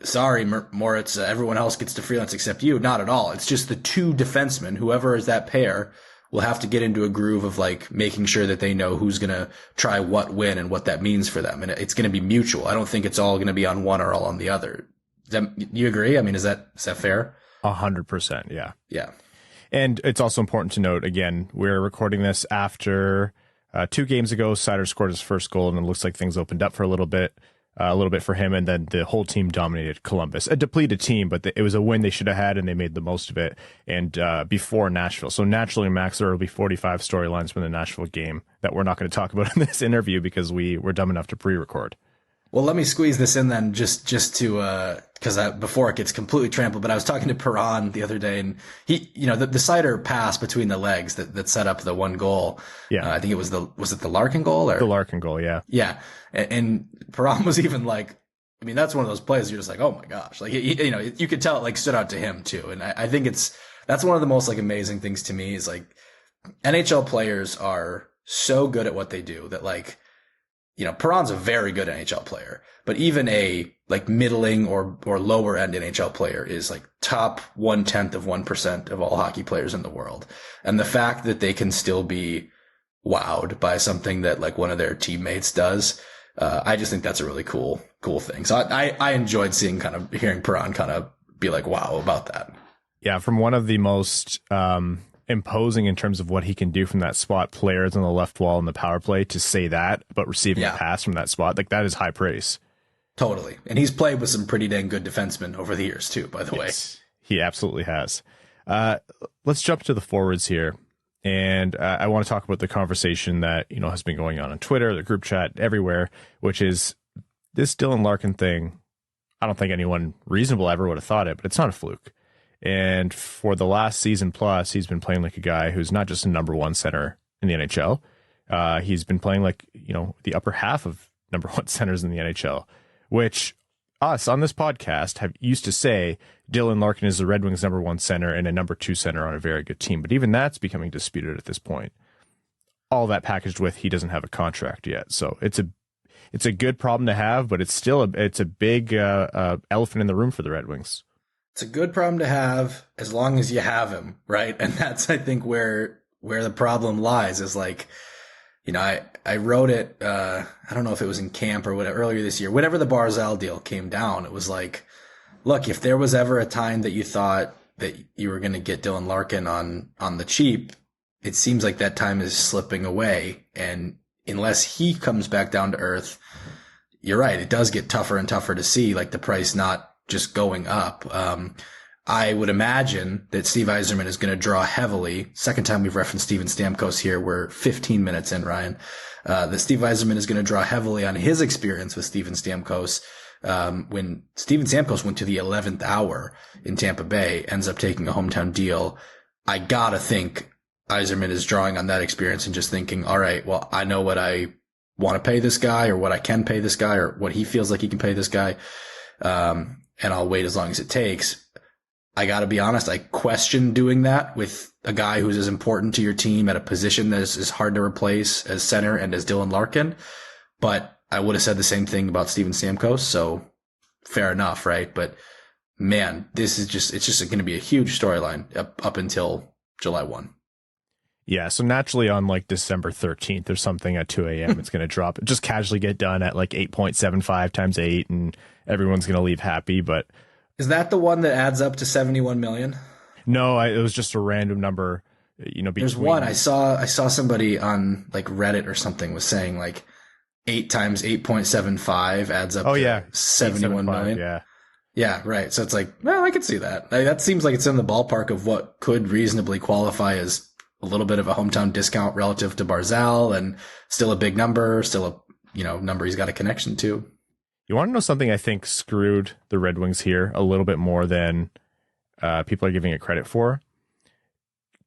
sorry, Moritz, everyone else gets to freelance except you. Not at all. It's just the 2 defensemen, whoever is that pair, will have to get into a groove of like making sure that they know who's going to try what when and what that means for them. And it's going to be mutual. I don't think it's all going to be on one or all on the other. You agree? I mean, is that fair? 100%. Yeah. Yeah. And it's also important to note, again, we're recording this after 2 games ago, Seider scored his first goal, and it looks like things opened up for a little bit for him, and then the whole team dominated Columbus. A depleted team, but it was a win they should have had, and they made the most of it, and before Nashville. So naturally, Max, there will be 45 storylines from the Nashville game that we're not going to talk about in this interview because we were dumb enough to pre-record. Well, let me squeeze this in then, just to because before it gets completely trampled. But I was talking to Perron the other day, and he, the Seider pass between the legs that set up the one goal. Yeah, I think it was the Larkin goal or the Larkin goal. Yeah, yeah, and Perron was even like, I mean, that's one of those plays you're just like, oh my gosh, like you could tell it like stood out to him too, and I think that's one of the most like amazing things to me is like NHL players are so good at what they do that like. Perron's a very good NHL player, but even a like middling or lower end NHL player is like top 0.1% of all hockey players in the world. And the fact that they can still be wowed by something that like one of their teammates does, I just think that's a really cool thing. So I enjoyed hearing Perron kind of be like, wow, about that. Yeah. From one of the most, imposing in terms of what he can do from that spot, players on the left wall in the power play, to say that but receiving a pass from that spot, like that is high praise. Totally. And he's played with some pretty dang good defensemen over the years too, by the way. He absolutely has. Let's jump to the forwards here, and I want to talk about the conversation that has been going on Twitter, the group chat, everywhere, which is this Dylan Larkin thing. I don't think anyone reasonable ever would have thought it, but it's not a fluke. And for the last season plus, he's been playing like a guy who's not just a number one center in the NHL. He's been playing like, the upper half of number one centers in the NHL, which us on this podcast have used to say Dylan Larkin is the Red Wings number one center and a number two center on a very good team. But even that's becoming disputed at this point. All that packaged with he doesn't have a contract yet. So it's a good problem to have, but it's still a big elephant in the room for the Red Wings. It's a good problem to have as long as you have him, right? And that's, I think, where the problem lies is like, I wrote it, I don't know if it was in camp or whatever, earlier this year, whenever the Barzal deal came down, it was like, look, if there was ever a time that you thought that you were going to get Dylan Larkin on the cheap, it seems like that time is slipping away. And unless he comes back down to earth, you're right. It does get tougher and tougher to see like the price not just going up. I would imagine that Steve Yzerman is going to draw heavily. Second time we've referenced Steven Stamkos here. We're 15 minutes in, Ryan. That Steve Yzerman is going to draw heavily on his experience with Steven Stamkos. When Steven Stamkos went to the 11th hour in Tampa Bay, ends up taking a hometown deal. I gotta think Yzerman is drawing on that experience and just thinking, all right, well, I know what I want to pay this guy or what I can pay this guy or what he feels like he can pay this guy. And I'll wait as long as it takes. I got to be honest, I question doing that with a guy who's as important to your team at a position that is hard to replace as center and as Dylan Larkin. But I would have said the same thing about Steven Stamkos, so fair enough, right? But man, it's just going to be a huge storyline up until July 1. Yeah, so naturally on like December 13th or something at 2 a.m., it's going to drop, just casually get done at like 8.75 times 8, and everyone's going to leave happy. But is that the one that adds up to 71 million? No, it was just a random number. There's one I saw somebody on like Reddit or something was saying like 8 times 8.75 adds up to 71 million. Yeah, right. So it's like, well, I could see that. That seems like it's in the ballpark of what could reasonably qualify as a little bit of a hometown discount relative to Barzal, and still a big number, still a number he's got a connection to. You want to know something I think screwed the Red Wings here a little bit more than people are giving it credit for?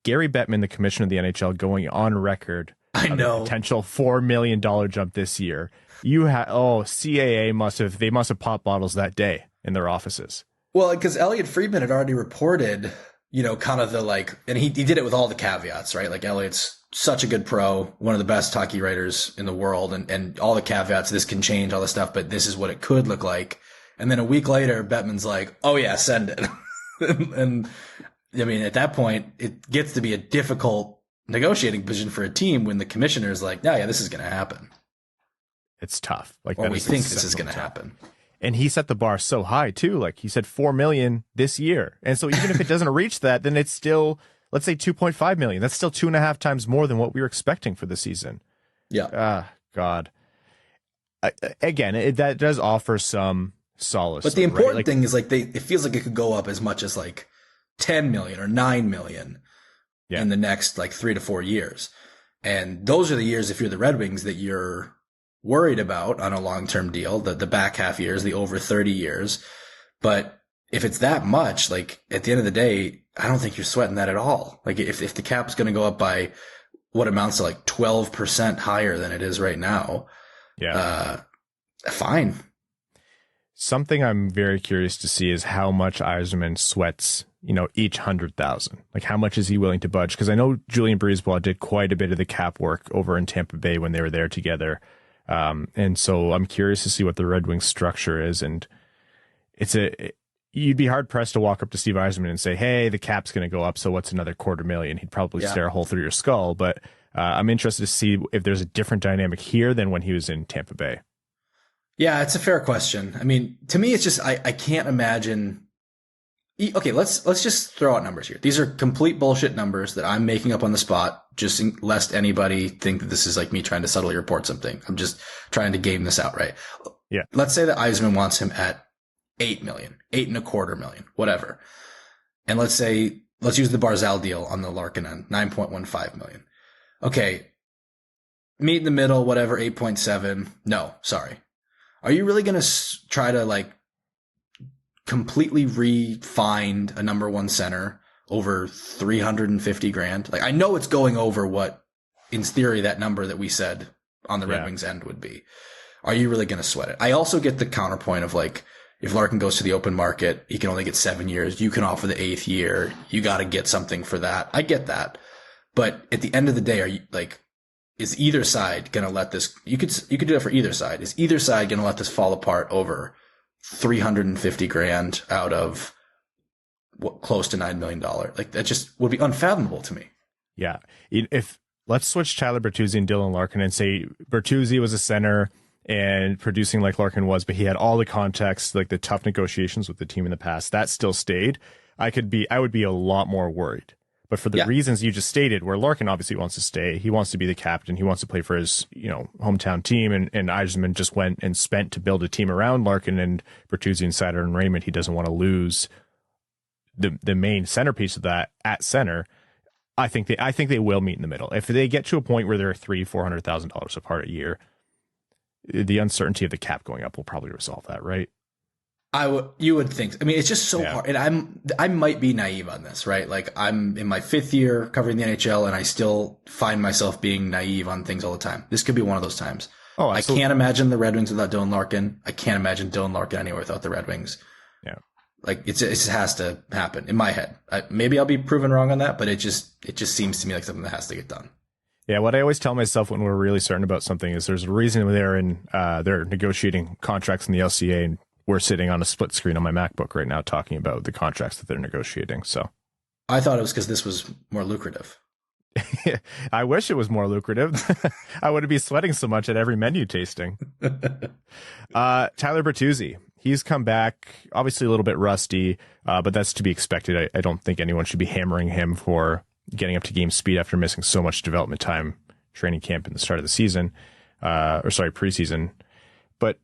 Gary Bettman, the commissioner of the NHL, going on record a potential $4 million jump this year. CAA must have popped bottles that day in their offices. Well, because Elliot Friedman had already reported, kind of the like, and he did it with all the caveats, right? Like Elliot's such a good pro, one of the best hockey writers in the world, and all the caveats, this can change, all this stuff, but this is what it could look like. And then a week later, Bettman's like, oh yeah, send it. and I mean, at that point, it gets to be a difficult negotiating position for a team when the commissioner is like, yeah, this is going to happen. It's tough. Like, or we think this is going to happen. And he set the bar so high too. Like he said, $4 million this year. And so even if it doesn't reach that, then it's still, let's say $2.5 million. That's still 2.5 times more than what we were expecting for the season. Yeah. God. Again, that does offer some solace. But the important thing is like it feels like it could go up as much as like 10 million or 9 million in the next like 3 to 4 years. And those are the years, if you're the Red Wings, that you're worried about on a long-term deal, the back half years, the over 30 years. But if it's that much, like at the end of the day, I don't think you're sweating that at all. Like if the cap's going to go up by what amounts to like 12% higher than it is right now. Yeah. Fine. Something I'm very curious to see is how much Yzerman sweats, each 100,000. Like how much is he willing to budge? Because I know Julien BriseBois did quite a bit of the cap work over in Tampa Bay when they were there together. And so I'm curious to see what the Red Wings structure is. And you'd be hard pressed to walk up to Steve Yzerman and say, hey, the cap's going to go up. So what's another $250,000? He'd probably stare a hole through your skull. But I'm interested to see if there's a different dynamic here than when he was in Tampa Bay. Yeah, it's a fair question. I mean, to me, it's just, I can't imagine. Okay, let's just throw out numbers here. These are complete bullshit numbers that I'm making up on the spot, just lest anybody think that this is like me trying to subtly report something. I'm just trying to game this out, right? Yeah. Let's say that Yzerman wants him at 8 million, 8.25 million, whatever. And let's use the Barzal deal on the Larkin end, 9.15 million. Okay. Meet in the middle, whatever, 8.7. No, sorry. Are you really going to try to like completely re-find a number one center over $350,000? Like I know it's going over what in theory that number that we said on the Red Wings end would be. Are you really going to sweat it? I also get the counterpoint of like, if Larkin goes to the open market, he can only get 7 years. You can offer the 8th year. You got to get something for that. I get that. But at the end of the day, are you like, is either side going to let this, you could do that for either side. Is either side going to let this fall apart over $350,000 out of close to $9 million? Like that just would be unfathomable to me. Yeah. If let's switch Tyler Bertuzzi and Dylan Larkin and say Bertuzzi was a center and producing like Larkin was, but he had all the context, like the tough negotiations with the team in the past, that still stayed. I would be a lot more worried. But for the reasons you just stated, where Larkin obviously wants to stay, he wants to be the captain, he wants to play for his, hometown team, and Yzerman just went and spent to build a team around Larkin and Bertuzzi and Seider and Raymond. He doesn't want to lose the main centerpiece of that at center. I think they will meet in the middle. If they get to a point where they're $300,000-$400,000 apart a year, the uncertainty of the cap going up will probably resolve that, right? You would think. I mean, it's just so hard. And I might be naive on this, right? Like I'm in my 5th year covering the NHL and I still find myself being naive on things all the time. This could be one of those times. Oh, I can't imagine the Red Wings without Dylan Larkin. I can't imagine Dylan Larkin anywhere without the Red Wings. Yeah. Like it just has to happen in my head. Maybe I'll be proven wrong on that, but it just seems to me like something that has to get done. Yeah, what I always tell myself when we're really certain about something is there's a reason they're negotiating contracts in the LCA, and we're sitting on a split screen on my MacBook right now talking about the contracts that they're negotiating. So I thought it was because this was more lucrative. I wish it was more lucrative. I wouldn't be sweating so much at every menu tasting. Tyler Bertuzzi, he's come back, obviously a little bit rusty, but that's to be expected. I don't think anyone should be hammering him for getting up to game speed after missing so much development time, training camp, in the start of the season, preseason. But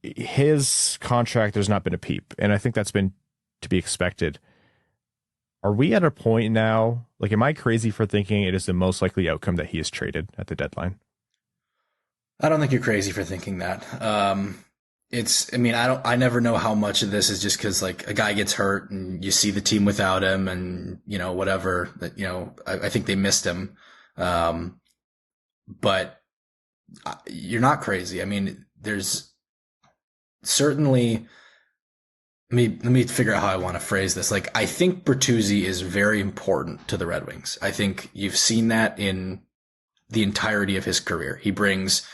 his contract, there's not been a peep, and I think that's been to be expected. Are we at a point now, like, am I crazy for thinking it is the most likely outcome that he is traded at the deadline? I don't think you're crazy for thinking that. I never know how much of this is just because like a guy gets hurt and you see the team without him and, whatever that, I think they missed him. But you're not crazy. I mean, there's certainly, let me figure out how I want to phrase this. Like, I think Bertuzzi is very important to the Red Wings. I think you've seen that in the entirety of his career. He brings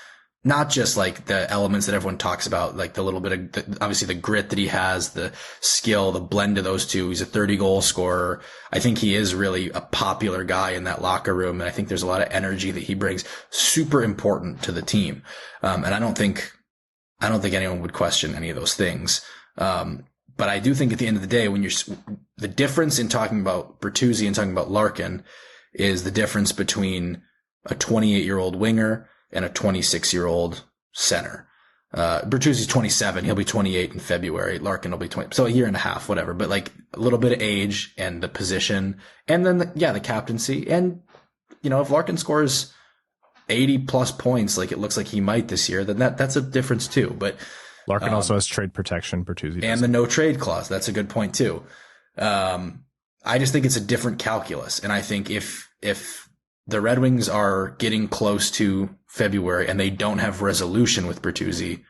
not just like the elements that everyone talks about, like the little bit of obviously the grit that he has, the skill, the blend of those two. He's a 30-goal scorer. I think he is really a popular guy in that locker room. And I think there's a lot of energy that he brings, super important to the team. And I don't think anyone would question any of those things. But I do think at the end of the day, when the difference in talking about Bertuzzi and talking about Larkin is the difference between a 28-year-old winger and a 26-year-old center. Bertuzzi's 27. He'll be 28 in February. Larkin will be 20. So a year and a half, whatever. But like a little bit of age and the position and then the captaincy. And, if Larkin scores 80 plus points, like it looks like he might this year, then that's a difference too. But Larkin also has trade protection. Bertuzzi and the no trade clause. That's a good point too. I just think it's a different calculus. And I think if the Red Wings are getting close to February and they don't have resolution with Bertuzzi,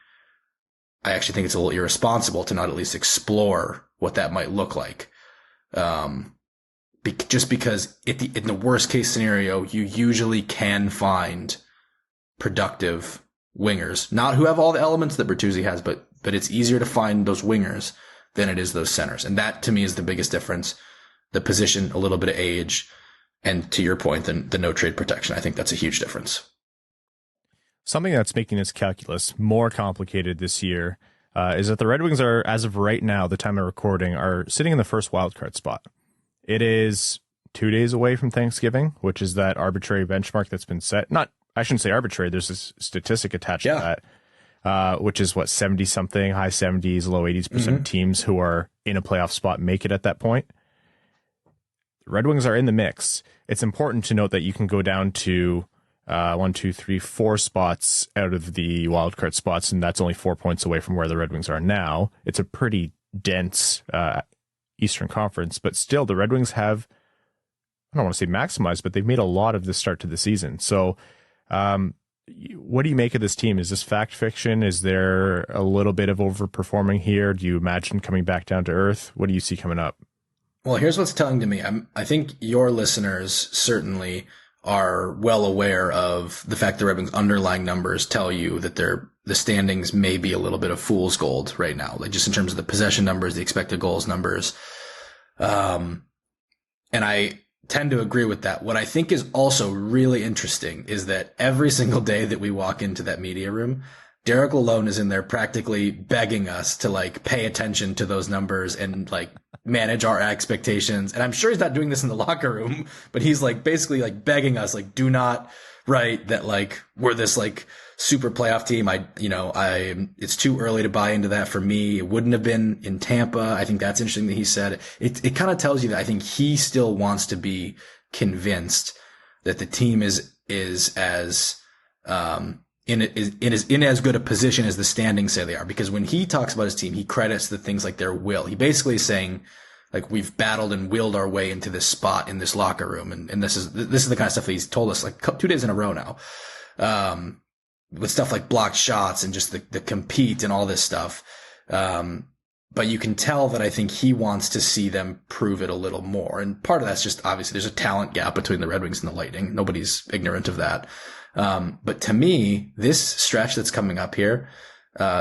I actually think it's a little irresponsible to not at least explore what that might look like. Just because in the worst case scenario, you usually can find productive wingers, not who have all the elements that Bertuzzi has, but it's easier to find those wingers than it is those centers. And that to me is the biggest difference. The position, a little bit of age, and to your point, the no trade protection. I think that's a huge difference. Something that's making this calculus more complicated this year is that the Red Wings are, as of right now, the time of recording, are sitting in the first wildcard spot. It is 2 days away from Thanksgiving, which is that arbitrary benchmark that's been set. I shouldn't say arbitrary. There's this statistic attached to that, which is 70-something, high 70s, low 80s% teams who are in a playoff spot make it at that point. The Red Wings are in the mix. It's important to note that you can go down to 1, 2, 3, 4 spots out of the wildcard spots, and that's only 4 points away from where the Red Wings are now. It's a pretty dense Eastern Conference, but still the Red Wings have, I don't want to say maximized, but they've made a lot of this start to the season. So what do you make of this team? Is this fact fiction? Is there a little bit of overperforming here? Do you imagine coming back down to earth? What do you see coming up? Well, here's what's telling to me. I think your listeners certainly are well aware of the fact the Red Wings underlying numbers tell you that the standings may be a little bit of fool's gold right now, like just in terms of the possession numbers, the expected goals numbers. And I tend to agree with that. What I think is also really interesting is that every single day that we walk into that media room, Derek Lalonde is in there practically begging us to like pay attention to those numbers and like manage our expectations. And I'm sure he's not doing this in the locker room, but he's like basically like begging us, like, do not write that like we're this like super playoff team. It's too early to buy into that for me. It wouldn't have been in Tampa. I think that's interesting that he said it. It kind of tells you that I think he still wants to be convinced that the team is as, in as good a position as the standings say they are. Because when he talks about his team, he credits the things like their will. He basically is saying, like, we've battled and willed our way into this spot in this locker room. And this is the kind of stuff that he's told us like 2 days in a row now. With stuff like blocked shots and just the compete and all this stuff. But you can tell that I think he wants to see them prove it a little more. And part of that's just obviously there's a talent gap between the Red Wings and the Lightning. Nobody's ignorant of that. But to me, this stretch that's coming up here,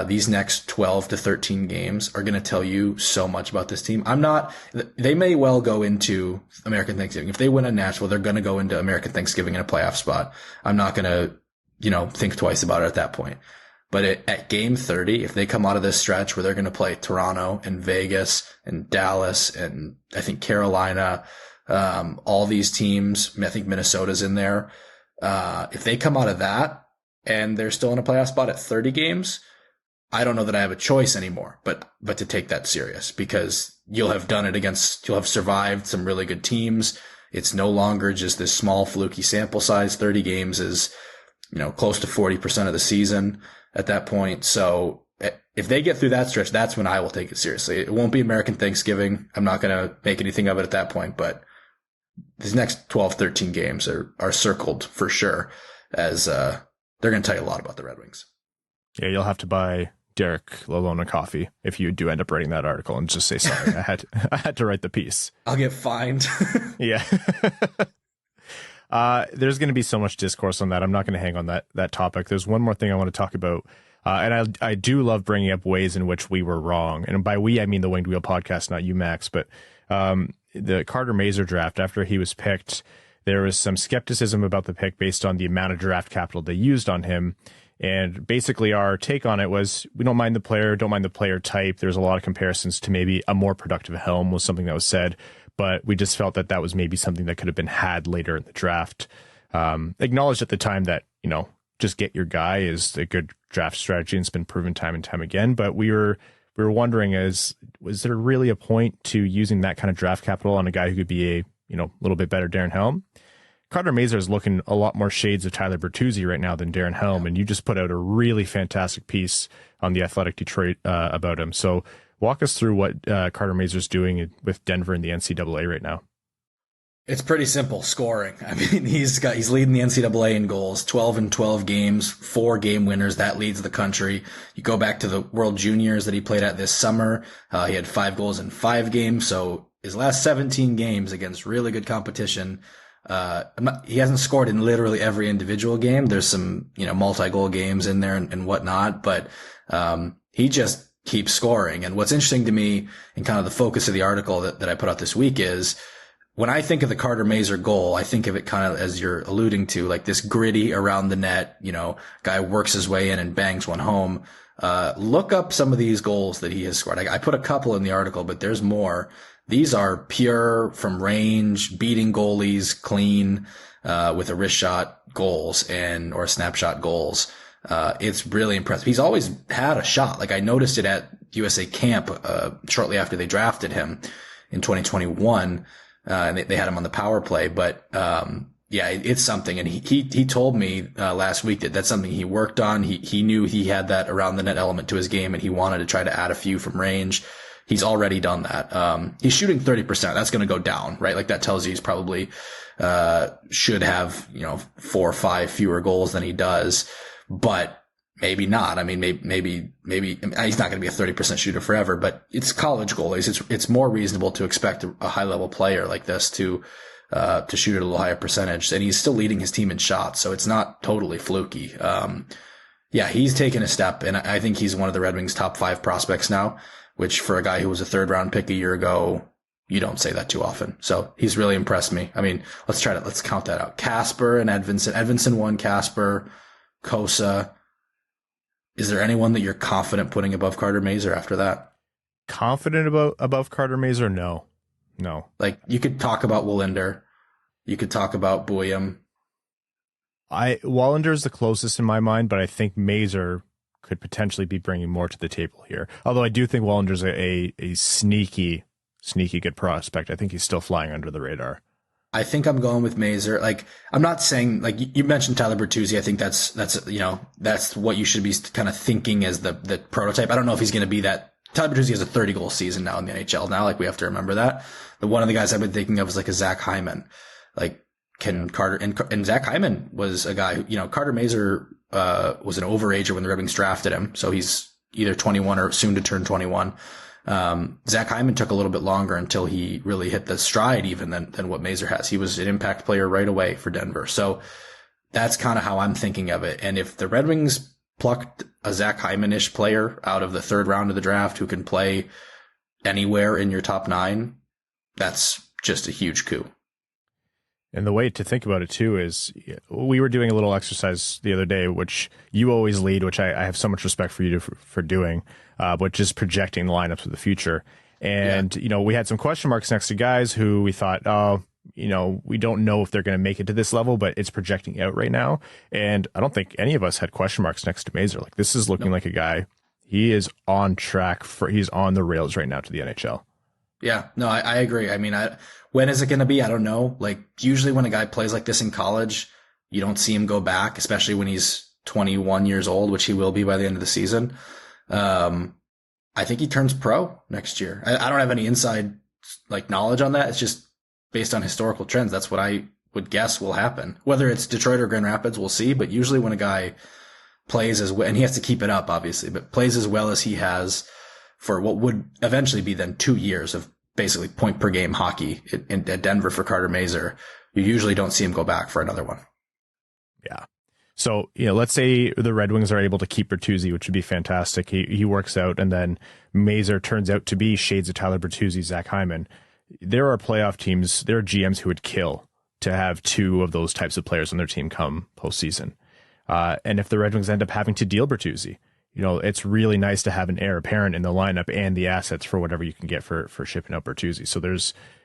these next 12 to 13 games are going to tell you so much about this team. They may well go into American Thanksgiving. If they win in Nashville, they're going to go into American Thanksgiving in a playoff spot. I'm not going to, think twice about it at that point. But at game 30, if they come out of this stretch where they're going to play Toronto and Vegas and Dallas and I think Carolina, all these teams, I think Minnesota's in there. If they come out of that and they're still in a playoff spot at 30 games, I don't know that I have a choice anymore, but to take that serious because you'll have done it you'll have survived some really good teams. It's no longer just this small fluky sample size. 30 games is, close to 40% of the season at that point. So if they get through that stretch, that's when I will take it seriously. It won't be American Thanksgiving. I'm not going to make anything of it at that point, but these next 12, 13 games are circled for sure as, they're going to tell you a lot about the Red Wings. Yeah. You'll have to buy Derek Lalonde a coffee if you do end up writing that article and just say, sorry, I had to write the piece. I'll get fined. Yeah. There's going to be so much discourse on that. I'm not going to hang on that topic. There's one more thing I want to talk about. And I do love bringing up ways in which we were wrong. And by we, I mean the Winged Wheel podcast, not you, Max. But the Carter Mazur draft, after he was picked, there was some skepticism about the pick based on the amount of draft capital they used on him. And basically our take on it was, we don't mind the player, don't mind the player type. There's a lot of comparisons to maybe a more productive helm was something that was said, but we just felt that was maybe something that could have been had later in the draft. Acknowledged at the time that, just get your guy is a good draft strategy and it's been proven time and time again. But we were wondering, was there really a point to using that kind of draft capital on a guy who could be a, little bit better Darren Helm? Carter Mazur is looking a lot more shades of Tyler Bertuzzi right now than Darren Helm, and you just put out a really fantastic piece on The Athletic Detroit about him. So walk us through what Carter Mazur is doing with Denver in the NCAA right now. It's pretty simple, scoring. I mean, he's leading the NCAA in goals, 12 in 12 games, 4 game winners. That leads the country. You go back to the World Juniors that he played at this summer. He had 5 goals in 5 games. So his last 17 games against really good competition, he hasn't scored in literally every individual game. There's some, multi-goal games in there and whatnot, but, he just keeps scoring. And what's interesting to me and kind of the focus of the article that I put out this week is when I think of the Carter Mazur goal, I think of it kind of as you're alluding to, like this gritty around the net, guy works his way in and bangs one home. Look up some of these goals that he has scored. I put a couple in the article, but there's more. These are pure from range, beating goalies clean, with a wrist shot goals or snapshot goals. It's really impressive. He's always had a shot. Like I noticed it at USA camp, shortly after they drafted him in 2021. And they had him on the power play, but, it's something. And he told me, last week that that's something he worked on. He knew he had that around the net element to his game and he wanted to try to add a few from range. He's already done that. He's shooting 30%. That's going to go down, right? Like that tells you he's probably, should have, 4 or 5 fewer goals than he does, but maybe not. I mean, maybe he's not going to be a 30% shooter forever, but it's college goalies. It's more reasonable to expect a high level player like this to shoot at a little higher percentage. And he's still leading his team in shots. So it's not totally fluky. He's taken a step and I think he's one of the Red Wings top 5 prospects now, which for a guy who was a 3rd round pick a year ago, you don't say that too often. So he's really impressed me. I mean, let's count that out. Kasper and Edvinsson. Edvinsson won, Kasper, Kosa. Is there anyone that you're confident putting above Carter Mazur after that? Confident above Carter Mazur? No. Like you could talk about Wallinder. You could talk about Boyum. Wallinder is the closest in my mind, but I think Mazur could potentially be bringing more to the table here. Although I do think Wallinder's a sneaky good prospect. I think he's still flying under the radar. I think I'm going with Mazur. Like, I'm not saying, like, you mentioned Tyler Bertuzzi. I think that's what you should be kind of thinking as the prototype. I don't know if he's going to be that. Tyler Bertuzzi has a 30-goal season now in the NHL now. Like, we have to remember that. But one of the guys I've been thinking of is like a Zach Hyman. Like, Carter, and Zach Hyman was a guy who, Carter Mazur, was an overager when the Red Wings drafted him. So he's either 21 or soon to turn 21. Zach Hyman took a little bit longer until he really hit the stride even than what Mazur has. He was an impact player right away for Denver. So that's kind of how I'm thinking of it. And if the Red Wings plucked a Zach Hyman-ish player out of the 3rd round of the draft who can play anywhere in your top 9, that's just a huge coup. And the way to think about it too is we were doing a little exercise the other day, which you always lead, which I have so much respect for you for doing, but just projecting the lineups for the future. And, we had some question marks next to guys who we thought, we don't know if they're going to make it to this level, but it's projecting out right now. And I don't think any of us had question marks next to Mazur. Like, this is looking like a guy, he is on track he's on the rails right now to the NHL. Yeah, no, I agree. I mean, when is it going to be? I don't know. Like, usually when a guy plays like this in college, you don't see him go back, especially when he's 21 years old, which he will be by the end of the season. I think he turns pro next year. I don't have any inside knowledge on that. It's just based on historical trends. That's what I would guess will happen. Whether it's Detroit or Grand Rapids, we'll see. But usually when a guy plays as well, and he has to keep it up, obviously, but plays as well as he has for what would eventually be then 2 years of basically point per game hockey at Denver for Carter Mazur, you usually don't see him go back for another one. Yeah. So, let's say the Red Wings are able to keep Bertuzzi, which would be fantastic. He works out, and then Mazur turns out to be shades of Tyler Bertuzzi, Zach Hyman. There are playoff teams, there are GMs who would kill to have two of those types of players on their team come postseason. And if the Red Wings end up having to deal Bertuzzi, it's really nice to have an heir apparent in the lineup and the assets for whatever you can get for shipping out Bertuzzi. So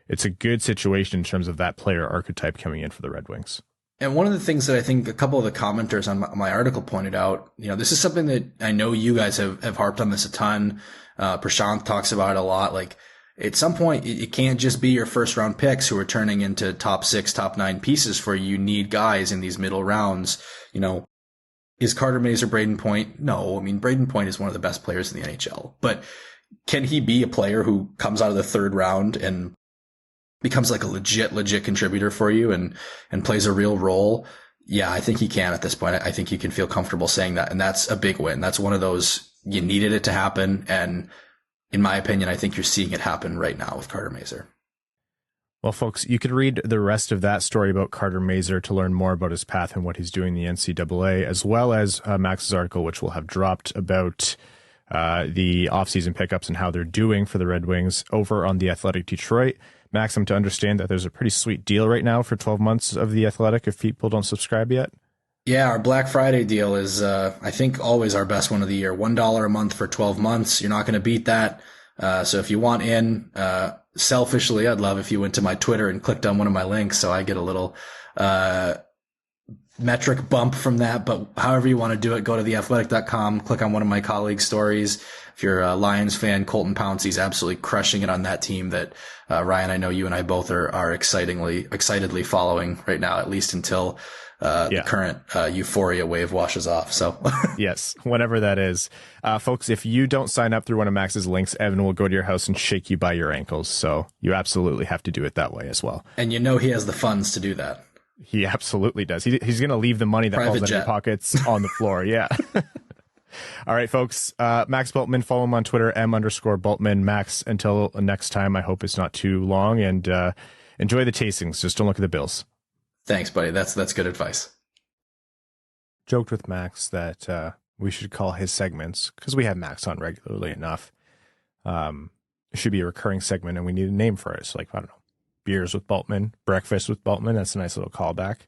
it's a good situation in terms of that player archetype coming in for the Red Wings. And one of the things that I think a couple of the commenters on my article pointed out, this is something that I know you guys have harped on this a ton. Prashant talks about it a lot. Like, at some point, it can't just be your first round picks who are turning into top 6, top 9 pieces for you. You need guys in these middle rounds. Is Carter Mazur Braden Point? No. I mean, Braden Point is one of the best players in the NHL, but can he be a player who comes out of the third round and becomes like a legit contributor for you and plays a real role? Yeah, I think he can at this point. I think you can feel comfortable saying that. And that's a big win. That's one of those, you needed it to happen. And in my opinion, I think you're seeing it happen right now with Carter Mazur. Well, folks, you could read the rest of that story about Carter Mazur to learn more about his path and what he's doing in the NCAA, as well as Max's article, which will have dropped about the offseason pickups and how they're doing for the Red Wings over on The Athletic Detroit. Max, I'm to understand that there's a pretty sweet deal right now for 12 months of The Athletic if people don't subscribe yet. Yeah, our Black Friday deal is, I think, always our best one of the year. $1 a month for 12 months. You're not going to beat that. So if you want in, selfishly, I'd love if you went to my Twitter and clicked on one of my links so I get a little metric bump from that. But however you want to do it, go to theathletic.com, click on one of my colleagues' stories. If you're a Lions fan, Colton Pouncey's absolutely crushing it on that team that Ryan, I know you and I both are excitedly following right now, at least until the current euphoria wave washes off. So yes, whenever that is. Folks, if you don't sign up through one of Max's links, Evan will go to your house and shake you by your ankles. So you absolutely have to do it that way as well. And he has the funds to do that. He absolutely does. He's going to leave the money that falls out of your pockets on the floor. Yeah. All right, folks. Max Bultman, follow him on Twitter, _Bultman. Max, until next time, I hope it's not too long, and enjoy the tastings. Just don't look at the bills. Thanks, buddy. That's good advice. Joked with Max that we should call his segments, because we have Max on regularly enough. It should be a recurring segment, and we need a name for it. So, like, I don't know, beers with Bultman, breakfast with Bultman. That's a nice little callback.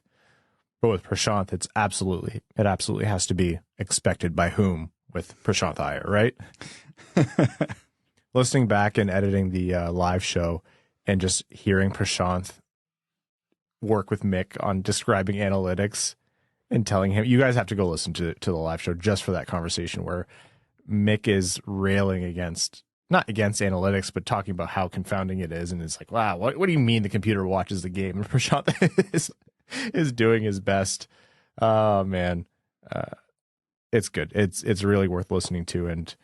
But with Prashant, it absolutely has to be expected by whom with Prashant Iyer, right? Listening back and editing the live show and just hearing Prashant work with Mick on describing analytics and telling him, you guys have to go listen to the live show just for that conversation where Mick is railing not against analytics, but talking about how confounding it is. And it's like, wow, what do you mean the computer watches the game? And Prashant is doing his best. Oh man. It's good. It's really worth listening to. And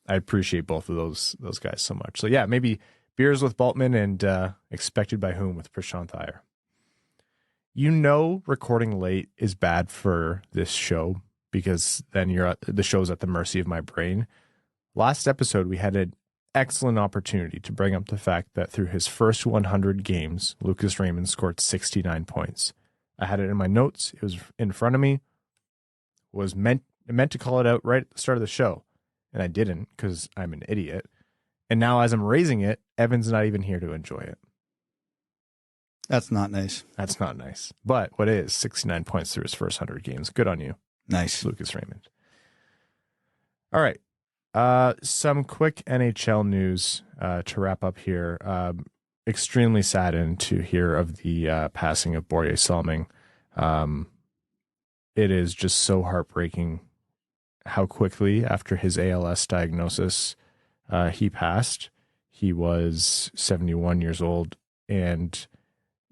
I appreciate both of those guys so much. So yeah, maybe beers with Bultman and expected by whom with Prashant Iyer. Recording late is bad for this show because then the show's at the mercy of my brain. Last episode, we had an excellent opportunity to bring up the fact that through his first 100 games, Lucas Raymond scored 69 points. I had it in my notes. It was in front of me. Was meant to call it out right at the start of the show, and I didn't because I'm an idiot. And now as I'm raising it, Evan's not even here to enjoy it. That's not nice. That's not nice. But what is 69 points through his first 100 games? Good on you. Nice. Lucas Raymond. All right. Some quick NHL news to wrap up here. Extremely saddened to hear of the passing of Borje Salming. It is just so heartbreaking how quickly after his ALS diagnosis he passed. He was 71 years old, and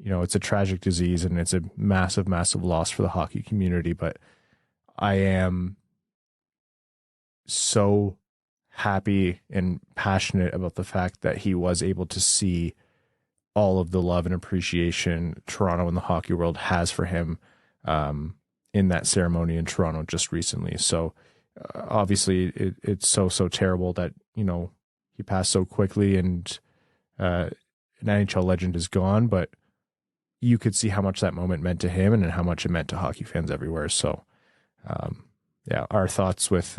it's a tragic disease and it's a massive, massive loss for the hockey community. But I am so happy and passionate about the fact that he was able to see all of the love and appreciation Toronto and the hockey world has for him in that ceremony in Toronto just recently. So obviously it's so terrible that, he passed so quickly and an NHL legend is gone, but you could see how much that moment meant to him and how much it meant to hockey fans everywhere. So, yeah, our thoughts with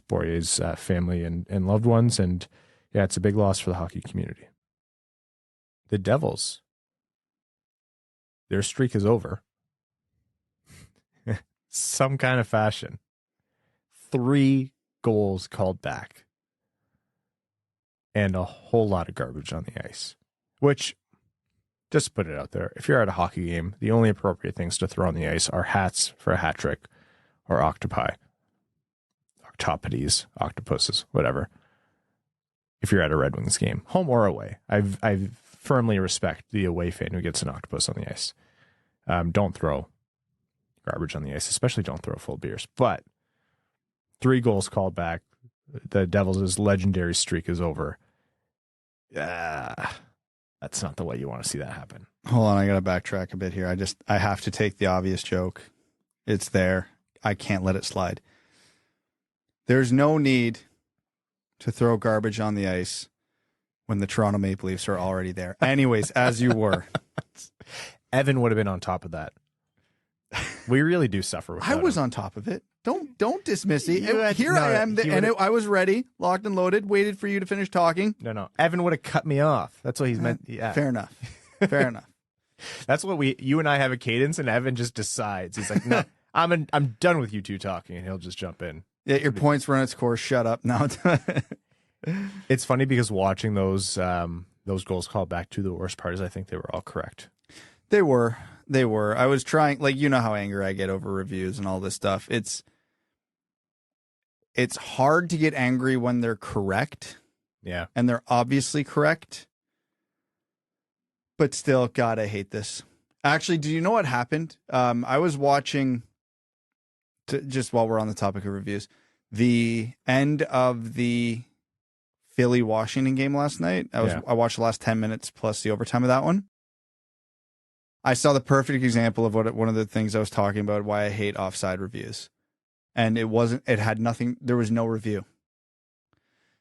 Boryer's family and loved ones. And yeah, it's a big loss for the hockey community. The Devils, their streak is over. Some kind of fashion. 3 goals called back. And a whole lot of garbage on the ice. Which, just put it out there, if you're at a hockey game, the only appropriate things to throw on the ice are hats for a hat trick or octopi. Octopodes, octopuses, whatever. If you're at a Red Wings game, home or away. I firmly respect the away fan who gets an octopus on the ice. Don't throw garbage on the ice, especially don't throw full beers. But 3 goals called back. The Devils' legendary streak is over. That's not the way you want to see that happen. Hold on, I got to backtrack a bit here. I have to take the obvious joke. It's there. I can't let it slide. There's no need to throw garbage on the ice when the Toronto Maple Leafs are already there. Anyways, as you were. Evan would have been on top of that. We really do suffer with that. I was on top of it. Don't dismiss it. I am. I was ready, locked and loaded, waited for you to finish talking. No. Evan would have cut me off. That's what he's meant. Yeah. Fair enough. Fair enough. That's what you and I have a cadence, and Evan just decides. He's like, no, I'm done with you two talking, and he'll just jump in. Yeah, your points run its course. Shut up now. It's funny because watching those goals called back to, the worst part is I think they were all correct. They were. I was trying, like, you know how angry I get over reviews and all this stuff. It's hard to get angry when they're correct. Yeah. And they're obviously correct. But still, God, I hate this. Actually, do you know what happened? I was watching, just while we're on the topic of reviews, the end of the Philly-Washington game last night. I watched the last 10 minutes plus the overtime of that one. I saw the perfect example of one of the things I was talking about, why I hate offside reviews. And there was no review.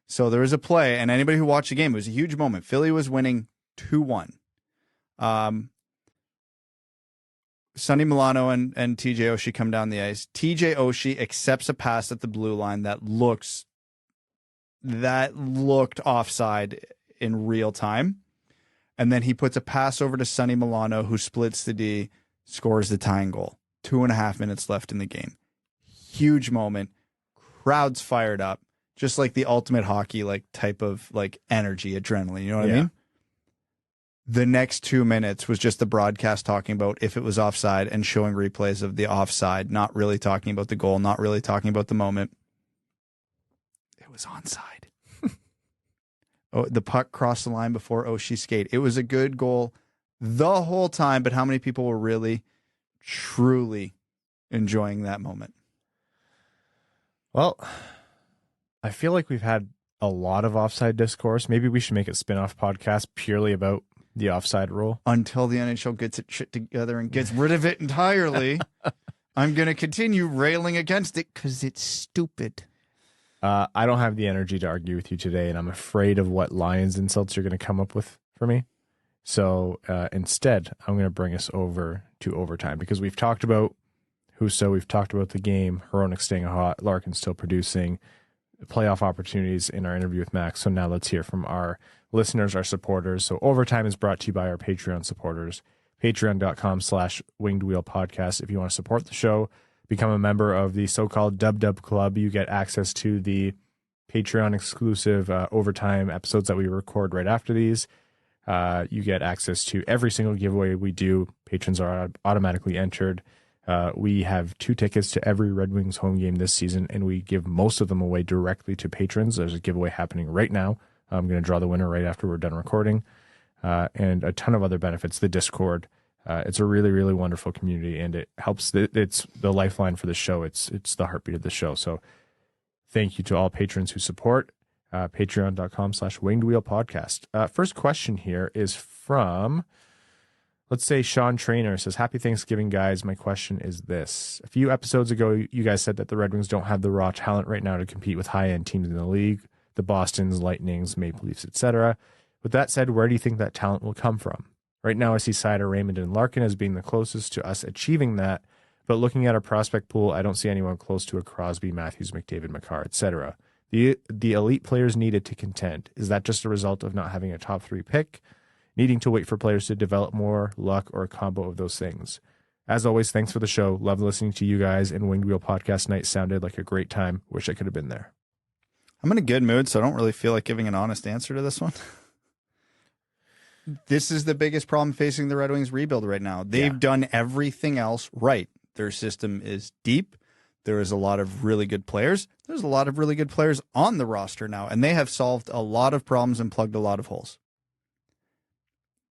So there was a play, and anybody who watched the game, it was a huge moment. Philly was winning 2-1. Sonny Milano and TJ Oshie come down the ice. TJ Oshie accepts a pass at the blue line that looked offside in real time. And then he puts a pass over to Sonny Milano, who splits the D, scores the tying goal. 2.5 minutes left in the game. Huge moment. Crowd's fired up. Just like the ultimate hockey type of energy, adrenaline. You know what I mean? The next 2 minutes was just the broadcast talking about if it was offside and showing replays of the offside, not really talking about the goal, not really talking about the moment. It was onside. The puck crossed the line before Oshie skate. It was a good goal the whole time, but how many people were really, truly enjoying that moment? Well, I feel like we've had a lot of offside discourse. Maybe we should make a spin-off podcast purely about the offside rule. Until the NHL gets its shit together and gets rid of it entirely, I'm going to continue railing against it because it's stupid. I don't have the energy to argue with you today, and I'm afraid of what Lions insults you're going to come up with for me. So instead, I'm going to bring us over to overtime because we've talked about Husso, we've talked about the game, Hronek staying hot, Larkin still producing, playoff opportunities in our interview with Max. So now let's hear from our listeners, our supporters. So overtime is brought to you by our Patreon supporters, patreon.com/wingedwheelpodcast. If you want to support the show, become a member of the so-called Dub Club. You get access to the Patreon exclusive overtime episodes that we record right after these. You get access to every single giveaway we do. Patrons are automatically entered. We have 2 tickets to every Red Wings home game this season, and we give most of them away directly to patrons. There's a giveaway happening right now. I'm going to draw the winner right after we're done recording. And a ton of other benefits. The Discord. It's a really, really wonderful community, and it helps. It's the lifeline for the show. It's the heartbeat of the show. So thank you to all patrons who support. Patreon.com/wingedwheelpodcast. First question here is from, let's say, Sean Trainer. Says, happy Thanksgiving, guys. My question is this. A few episodes ago, you guys said that the Red Wings don't have the raw talent right now to compete with high-end teams in the league, the Bostons, Lightnings, Maple Leafs, etc. With that said, where do you think that talent will come from? Right now, I see Seider, Raymond, and Larkin as being the closest to us achieving that. But looking at our prospect pool, I don't see anyone close to a Crosby, Matthews, McDavid, Makar, etc. The elite players needed to contend. Is that just a result of not having a top 3 pick? Needing to wait for players to develop more luck or a combo of those things? As always, thanks for the show. Love listening to you guys, and Winged Wheel Podcast Night sounded like a great time. Wish I could have been there. I'm in a good mood, so I don't really feel like giving an honest answer to this one. This is the biggest problem facing the Red Wings rebuild right now. They've done everything else right. Their system is deep. There is a lot of really good players. There's a lot of really good players on the roster now, and they have solved a lot of problems and plugged a lot of holes.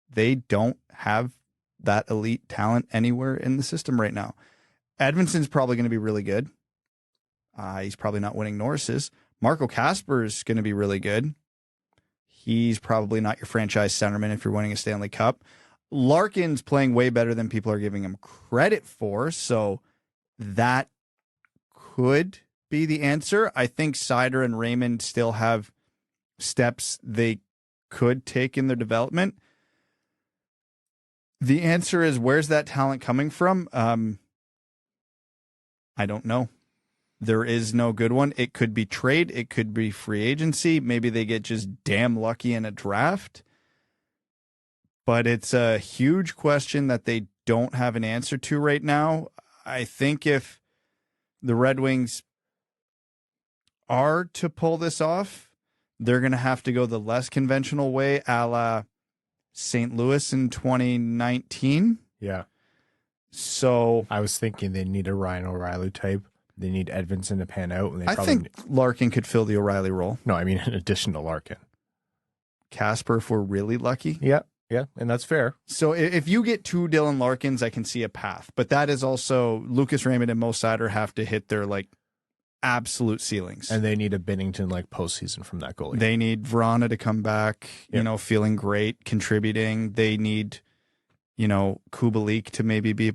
They don't have that elite talent anywhere in the system right now. Edmondson's probably going to be really good. He's probably not winning Norris's. Marco Kasper's going to be really good. He's probably not your franchise centerman if you're winning a Stanley Cup. Larkin's playing way better than people are giving him credit for, so that could be the answer. I think Seider and Raymond still have steps they could take in their development. The answer is, where's that talent coming from? I don't know. There is no good one. It could be trade. It could be free agency. Maybe they get just damn lucky in a draft. But it's a huge question that they don't have an answer to right now. I think if the Red Wings are to pull this off, they're going to have to go the less conventional way, a la St. Louis in 2019. Yeah. So I was thinking they need a Ryan O'Reilly type. They need Edvinsson to pan out. And I think Larkin could fill the O'Reilly role. No, I mean in addition to Larkin. Kasper, if we're really lucky. Yeah, and that's fair. So if you get 2 Dylan Larkins, I can see a path. But that is also Lucas Raymond and Mo Seider have to hit their absolute ceilings. And they need a Binnington postseason from that goalie. They need Vrana to come back, feeling great, contributing. They need, Kubalik to maybe be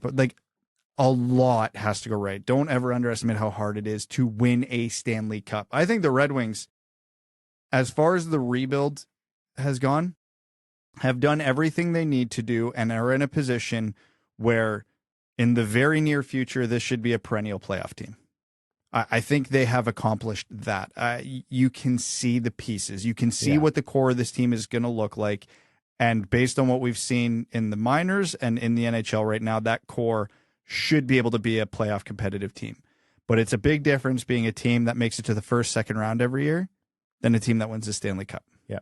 a lot has to go right. Don't ever underestimate how hard it is to win a Stanley Cup. I think the Red Wings, as far as the rebuild has gone, have done everything they need to do and are in a position where in the very near future, this should be a perennial playoff team. I think they have accomplished that. You can see the pieces. You can see what the core of this team is going to look like. And based on what we've seen in the minors and in the NHL right now, that core should be able to be a playoff competitive team. But it's a big difference being a team that makes it to the first, second round every year than a team that wins the Stanley Cup. Yeah.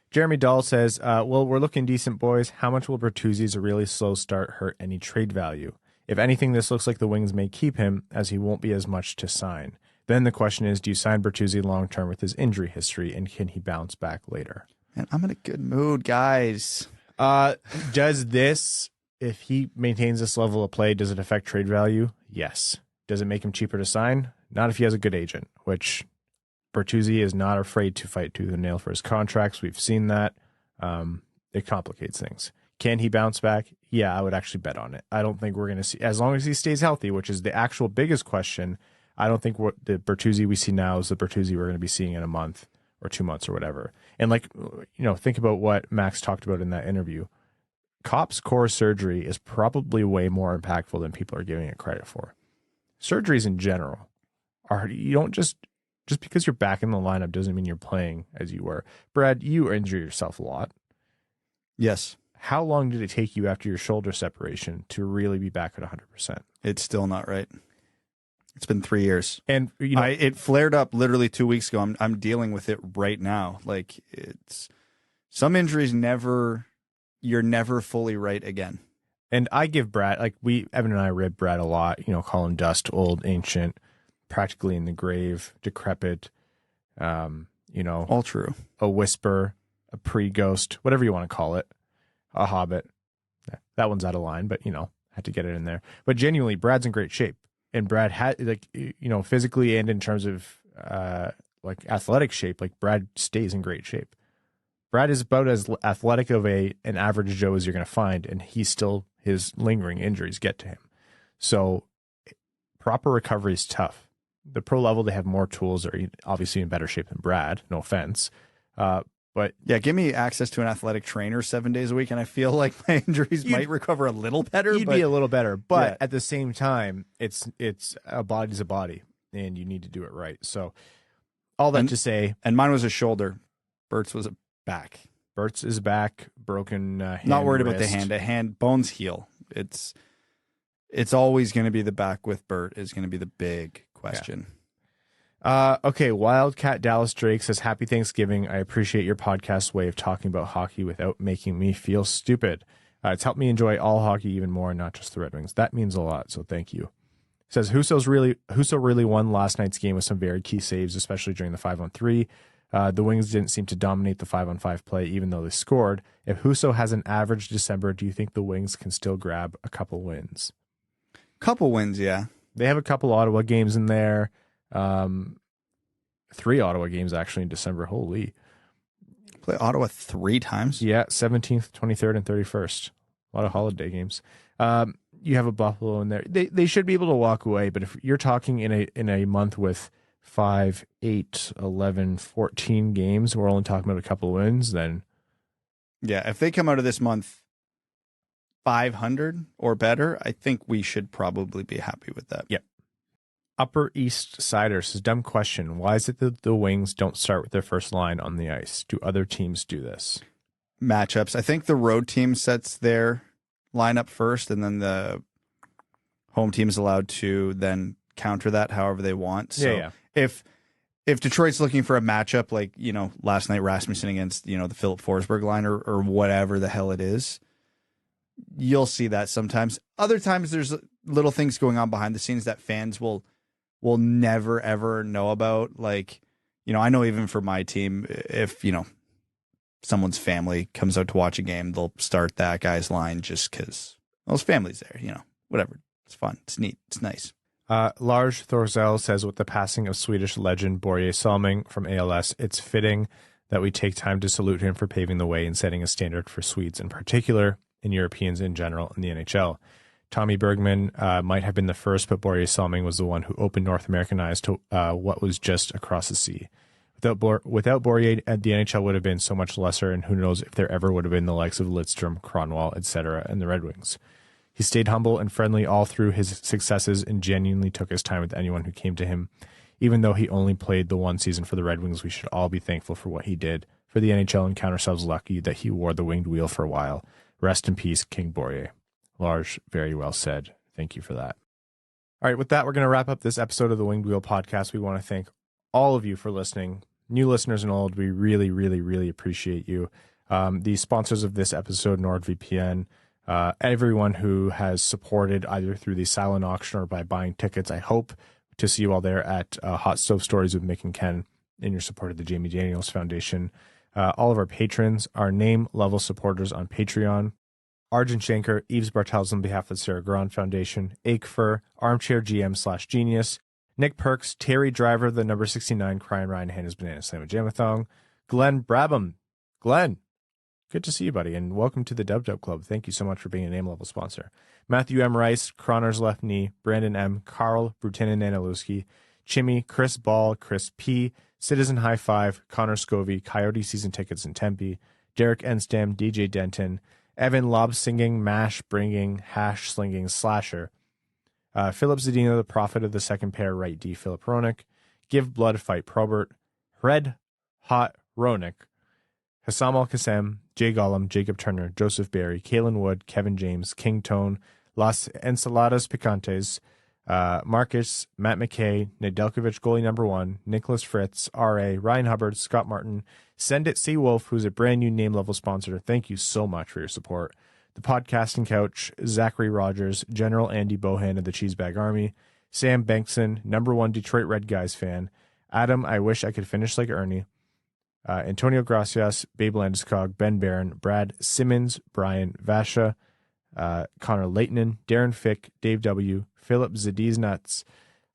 Jeremy Dahl says, well, we're looking decent, boys. How much will Bertuzzi's really slow start hurt any trade value? If anything, this looks like the Wings may keep him, as he won't be as much to sign. Then the question is, do you sign Bertuzzi long-term with his injury history, and can he bounce back later? Man, I'm in a good mood, guys. Does this, if he maintains this level of play, does it affect trade value? Yes. Does it make him cheaper to sign? Not if he has a good agent, which Bertuzzi is not afraid to fight tooth and nail for his contracts. We've seen that. It complicates things. Can he bounce back? Yeah, I would actually bet on it. I don't think we're going to see, as long as he stays healthy, which is the actual biggest question. I don't think what the Bertuzzi we see now is the Bertuzzi we're going to be seeing in a month or 2 months or whatever. And think about what Max talked about in that interview. Copp's core surgery is probably way more impactful than people are giving it credit for. Surgeries in general you don't just because you're back in the lineup doesn't mean you're playing as you were. Brad, you injure yourself a lot. Yes. How long did it take you after your shoulder separation to really be back at 100%? It's still not right. It's been 3 years. And it flared up literally 2 weeks ago. I'm dealing with it right now. It's some injuries you're never fully right again. And I give Brad, Evan and I rib Brad a lot, call him dust, old, ancient, practically in the grave, decrepit, all true. A whisper, a pre-ghost, whatever you want to call it, a hobbit. That one's out of line, but had to get it in there. But genuinely, Brad's in great shape. And Brad had physically and in terms of athletic shape, Brad stays in great shape. Brad is about as athletic of an average Joe as you're going to find, and his lingering injuries get to him. So proper recovery is tough. The pro level, they have more tools, are obviously in better shape than Brad, no offense. But yeah, give me access to an athletic trainer 7 days a week, and I feel like my injuries might recover a little better. You'd be a little better, but yeah. at the same time, it's a body's a body, and you need to do it right. So all that to say, and mine was a shoulder. Bert's was a back. Bert's is back, broken hand. Not worried about wrist. the hand. Bones heal. It's always going to be the back with Bert is going to be the big question. Okay, Wildcat Dallas Drake says, Happy Thanksgiving. I appreciate your podcast way of talking about hockey without making me feel stupid. It's helped me enjoy all hockey even more, not just the Red Wings. That means a lot, so thank you. Says, Husso really won last night's game with some very key saves, especially during the 5-on-3. The Wings didn't seem to dominate the 5-on-5 play, even though they scored. If Husso has an average December, do you think the Wings can still grab a couple wins? Couple wins, yeah. They have a couple Ottawa games in there. 3 Ottawa games actually in December. Holy. Play Ottawa 3 times? Yeah, 17th, 23rd, and 31st. A lot of holiday games. You have a Buffalo in there. They should be able to walk away, but if you're talking in a month with 5, 8, 11, 14 games, we're only talking about a couple of wins, then yeah, if they come out of this month 500 or better, I think we should probably be happy with that. Yep. Upper East Sider says, dumb question. Why is it that the Wings don't start with their first line on the ice? Do other teams do this? Matchups. I think the road team sets their lineup first, and then the home team is allowed to then counter that however they want. So yeah. If Detroit's looking for a matchup like, last night Rasmussen against, the Filip Forsberg line or whatever the hell it is, you'll see that sometimes. Other times there's little things going on behind the scenes that fans will never, ever know about. Like, I know even for my team, if, someone's family comes out to watch a game, they'll start that guy's line just because his family's there, whatever. It's fun. It's neat. It's nice. Lars Thorzel says, with the passing of Swedish legend Börje Salming from ALS, it's fitting that we take time to salute him for paving the way and setting a standard for Swedes in particular and Europeans in general in the NHL. Tommy Bergman might have been the first, but Börje Salming was the one who opened North American eyes to what was just across the sea. Without Börje, the NHL would have been so much lesser, and who knows if there ever would have been the likes of Lidstrom, Kronwall, etc., and the Red Wings. He stayed humble and friendly all through his successes and genuinely took his time with anyone who came to him. Even though he only played the one season for the Red Wings, we should all be thankful for what he did for the NHL and count ourselves lucky that he wore the winged wheel for a while. Rest in peace, King Börje. Lars, very well said. Thank you for that. All right, with that, we're going to wrap up this episode of the Winged Wheel podcast. We want to thank all of you for listening. New listeners and old, we really, really, really appreciate you. The sponsors of this episode, NordVPN, everyone who has supported either through the silent auction or by buying tickets. I hope to see you all there at Hot Stove Stories with Mick and Ken in your support of the Jamie Daniels Foundation. All of our patrons, our name level supporters on Patreon, Arjun Shankar, Yves Bartels on behalf of the Sarah Grand Foundation, Aikfer, Armchair GM / Genius, Nick Perks, Terry Driver, the number 69, Crying Ryan Hannah's Banana Slam Jamathon, Glenn Brabham. Glenn, good to see you, buddy, and welcome to the Dub Dub Club. Thank you so much for being a name level sponsor. Matthew M. Rice, Croner's Left Knee, Brandon M., Carl, Brutanen Nanalewski, Chimmy, Chris Ball, Chris P., Citizen High Five, Connor Scovey, Coyote Season Tickets in Tempe, Derek Enstam, DJ Denton, Evan Lob Singing, Mash Bringing, Hash Slinging, Slasher, Philip Zadina, the Prophet of the Second Pair, Right D, Filip Hronek, Give Blood, Fight Probert, Hred Hot Hronek, Hassam Al-Qassem, Jay Gollum, Jacob Turner, Joseph Barry, Kalen Wood, Kevin James, King Tone, Las Ensaladas Picantes, Marcus, Matt McKay, Nedeljkovic, goalie number 1, Nicholas Fritz, R.A., Ryan Hubbard, Scott Martin, Send It Seawolf, who's a brand new name level sponsor. Thank you so much for your support. The Podcasting Couch, Zachary Rogers, General Andy Bohan of the Cheesebag Army, Sam Bankson, number 1 Detroit Red Guys fan, Adam, I wish I could finish like Ernie, Antonio Gracias, Babe Landeskog, Ben Barron, Brad Simmons, Brian Vasha, Connor Leighton, Darren Fick, Dave W., Philip Zadiz Nuts.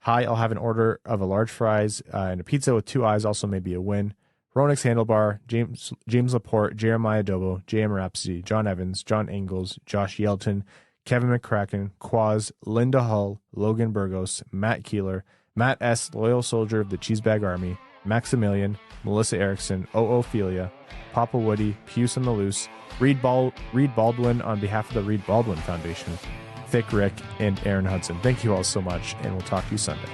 Hi, I'll have an order of a large fries and a pizza with 2 eyes, also maybe a win. Ronix Handlebar, James Laporte, Jeremiah Dobo, JM Rhapsody, John Evans, John Engels, Josh Yelton, Kevin McCracken, Quaz, Linda Hull, Logan Burgos, Matt Keeler, Matt S., Loyal Soldier of the Cheesebag Army, Maximilian, Melissa Erickson, Ophelia, Papa Woody, Puce on the Loose, Reed Baldwin on behalf of the Reed Baldwin Foundation, Thick Rick, and Aaron Hudson. Thank you all so much, and we'll talk to you Sunday.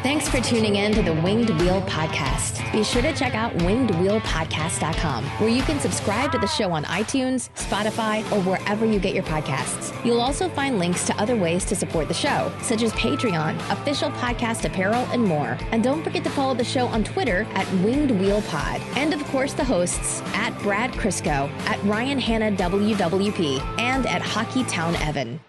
Thanks for tuning in to the Winged Wheel Podcast. Be sure to check out wingedwheelpodcast.com, where you can subscribe to the show on iTunes, Spotify, or wherever you get your podcasts. You'll also find links to other ways to support the show, such as Patreon, official podcast apparel, and more. And don't forget to follow the show on Twitter at Winged Wheel Pod. And of course, the hosts at Brad Crisco, at Ryan Hanna WWP, and at Hockeytown Evan.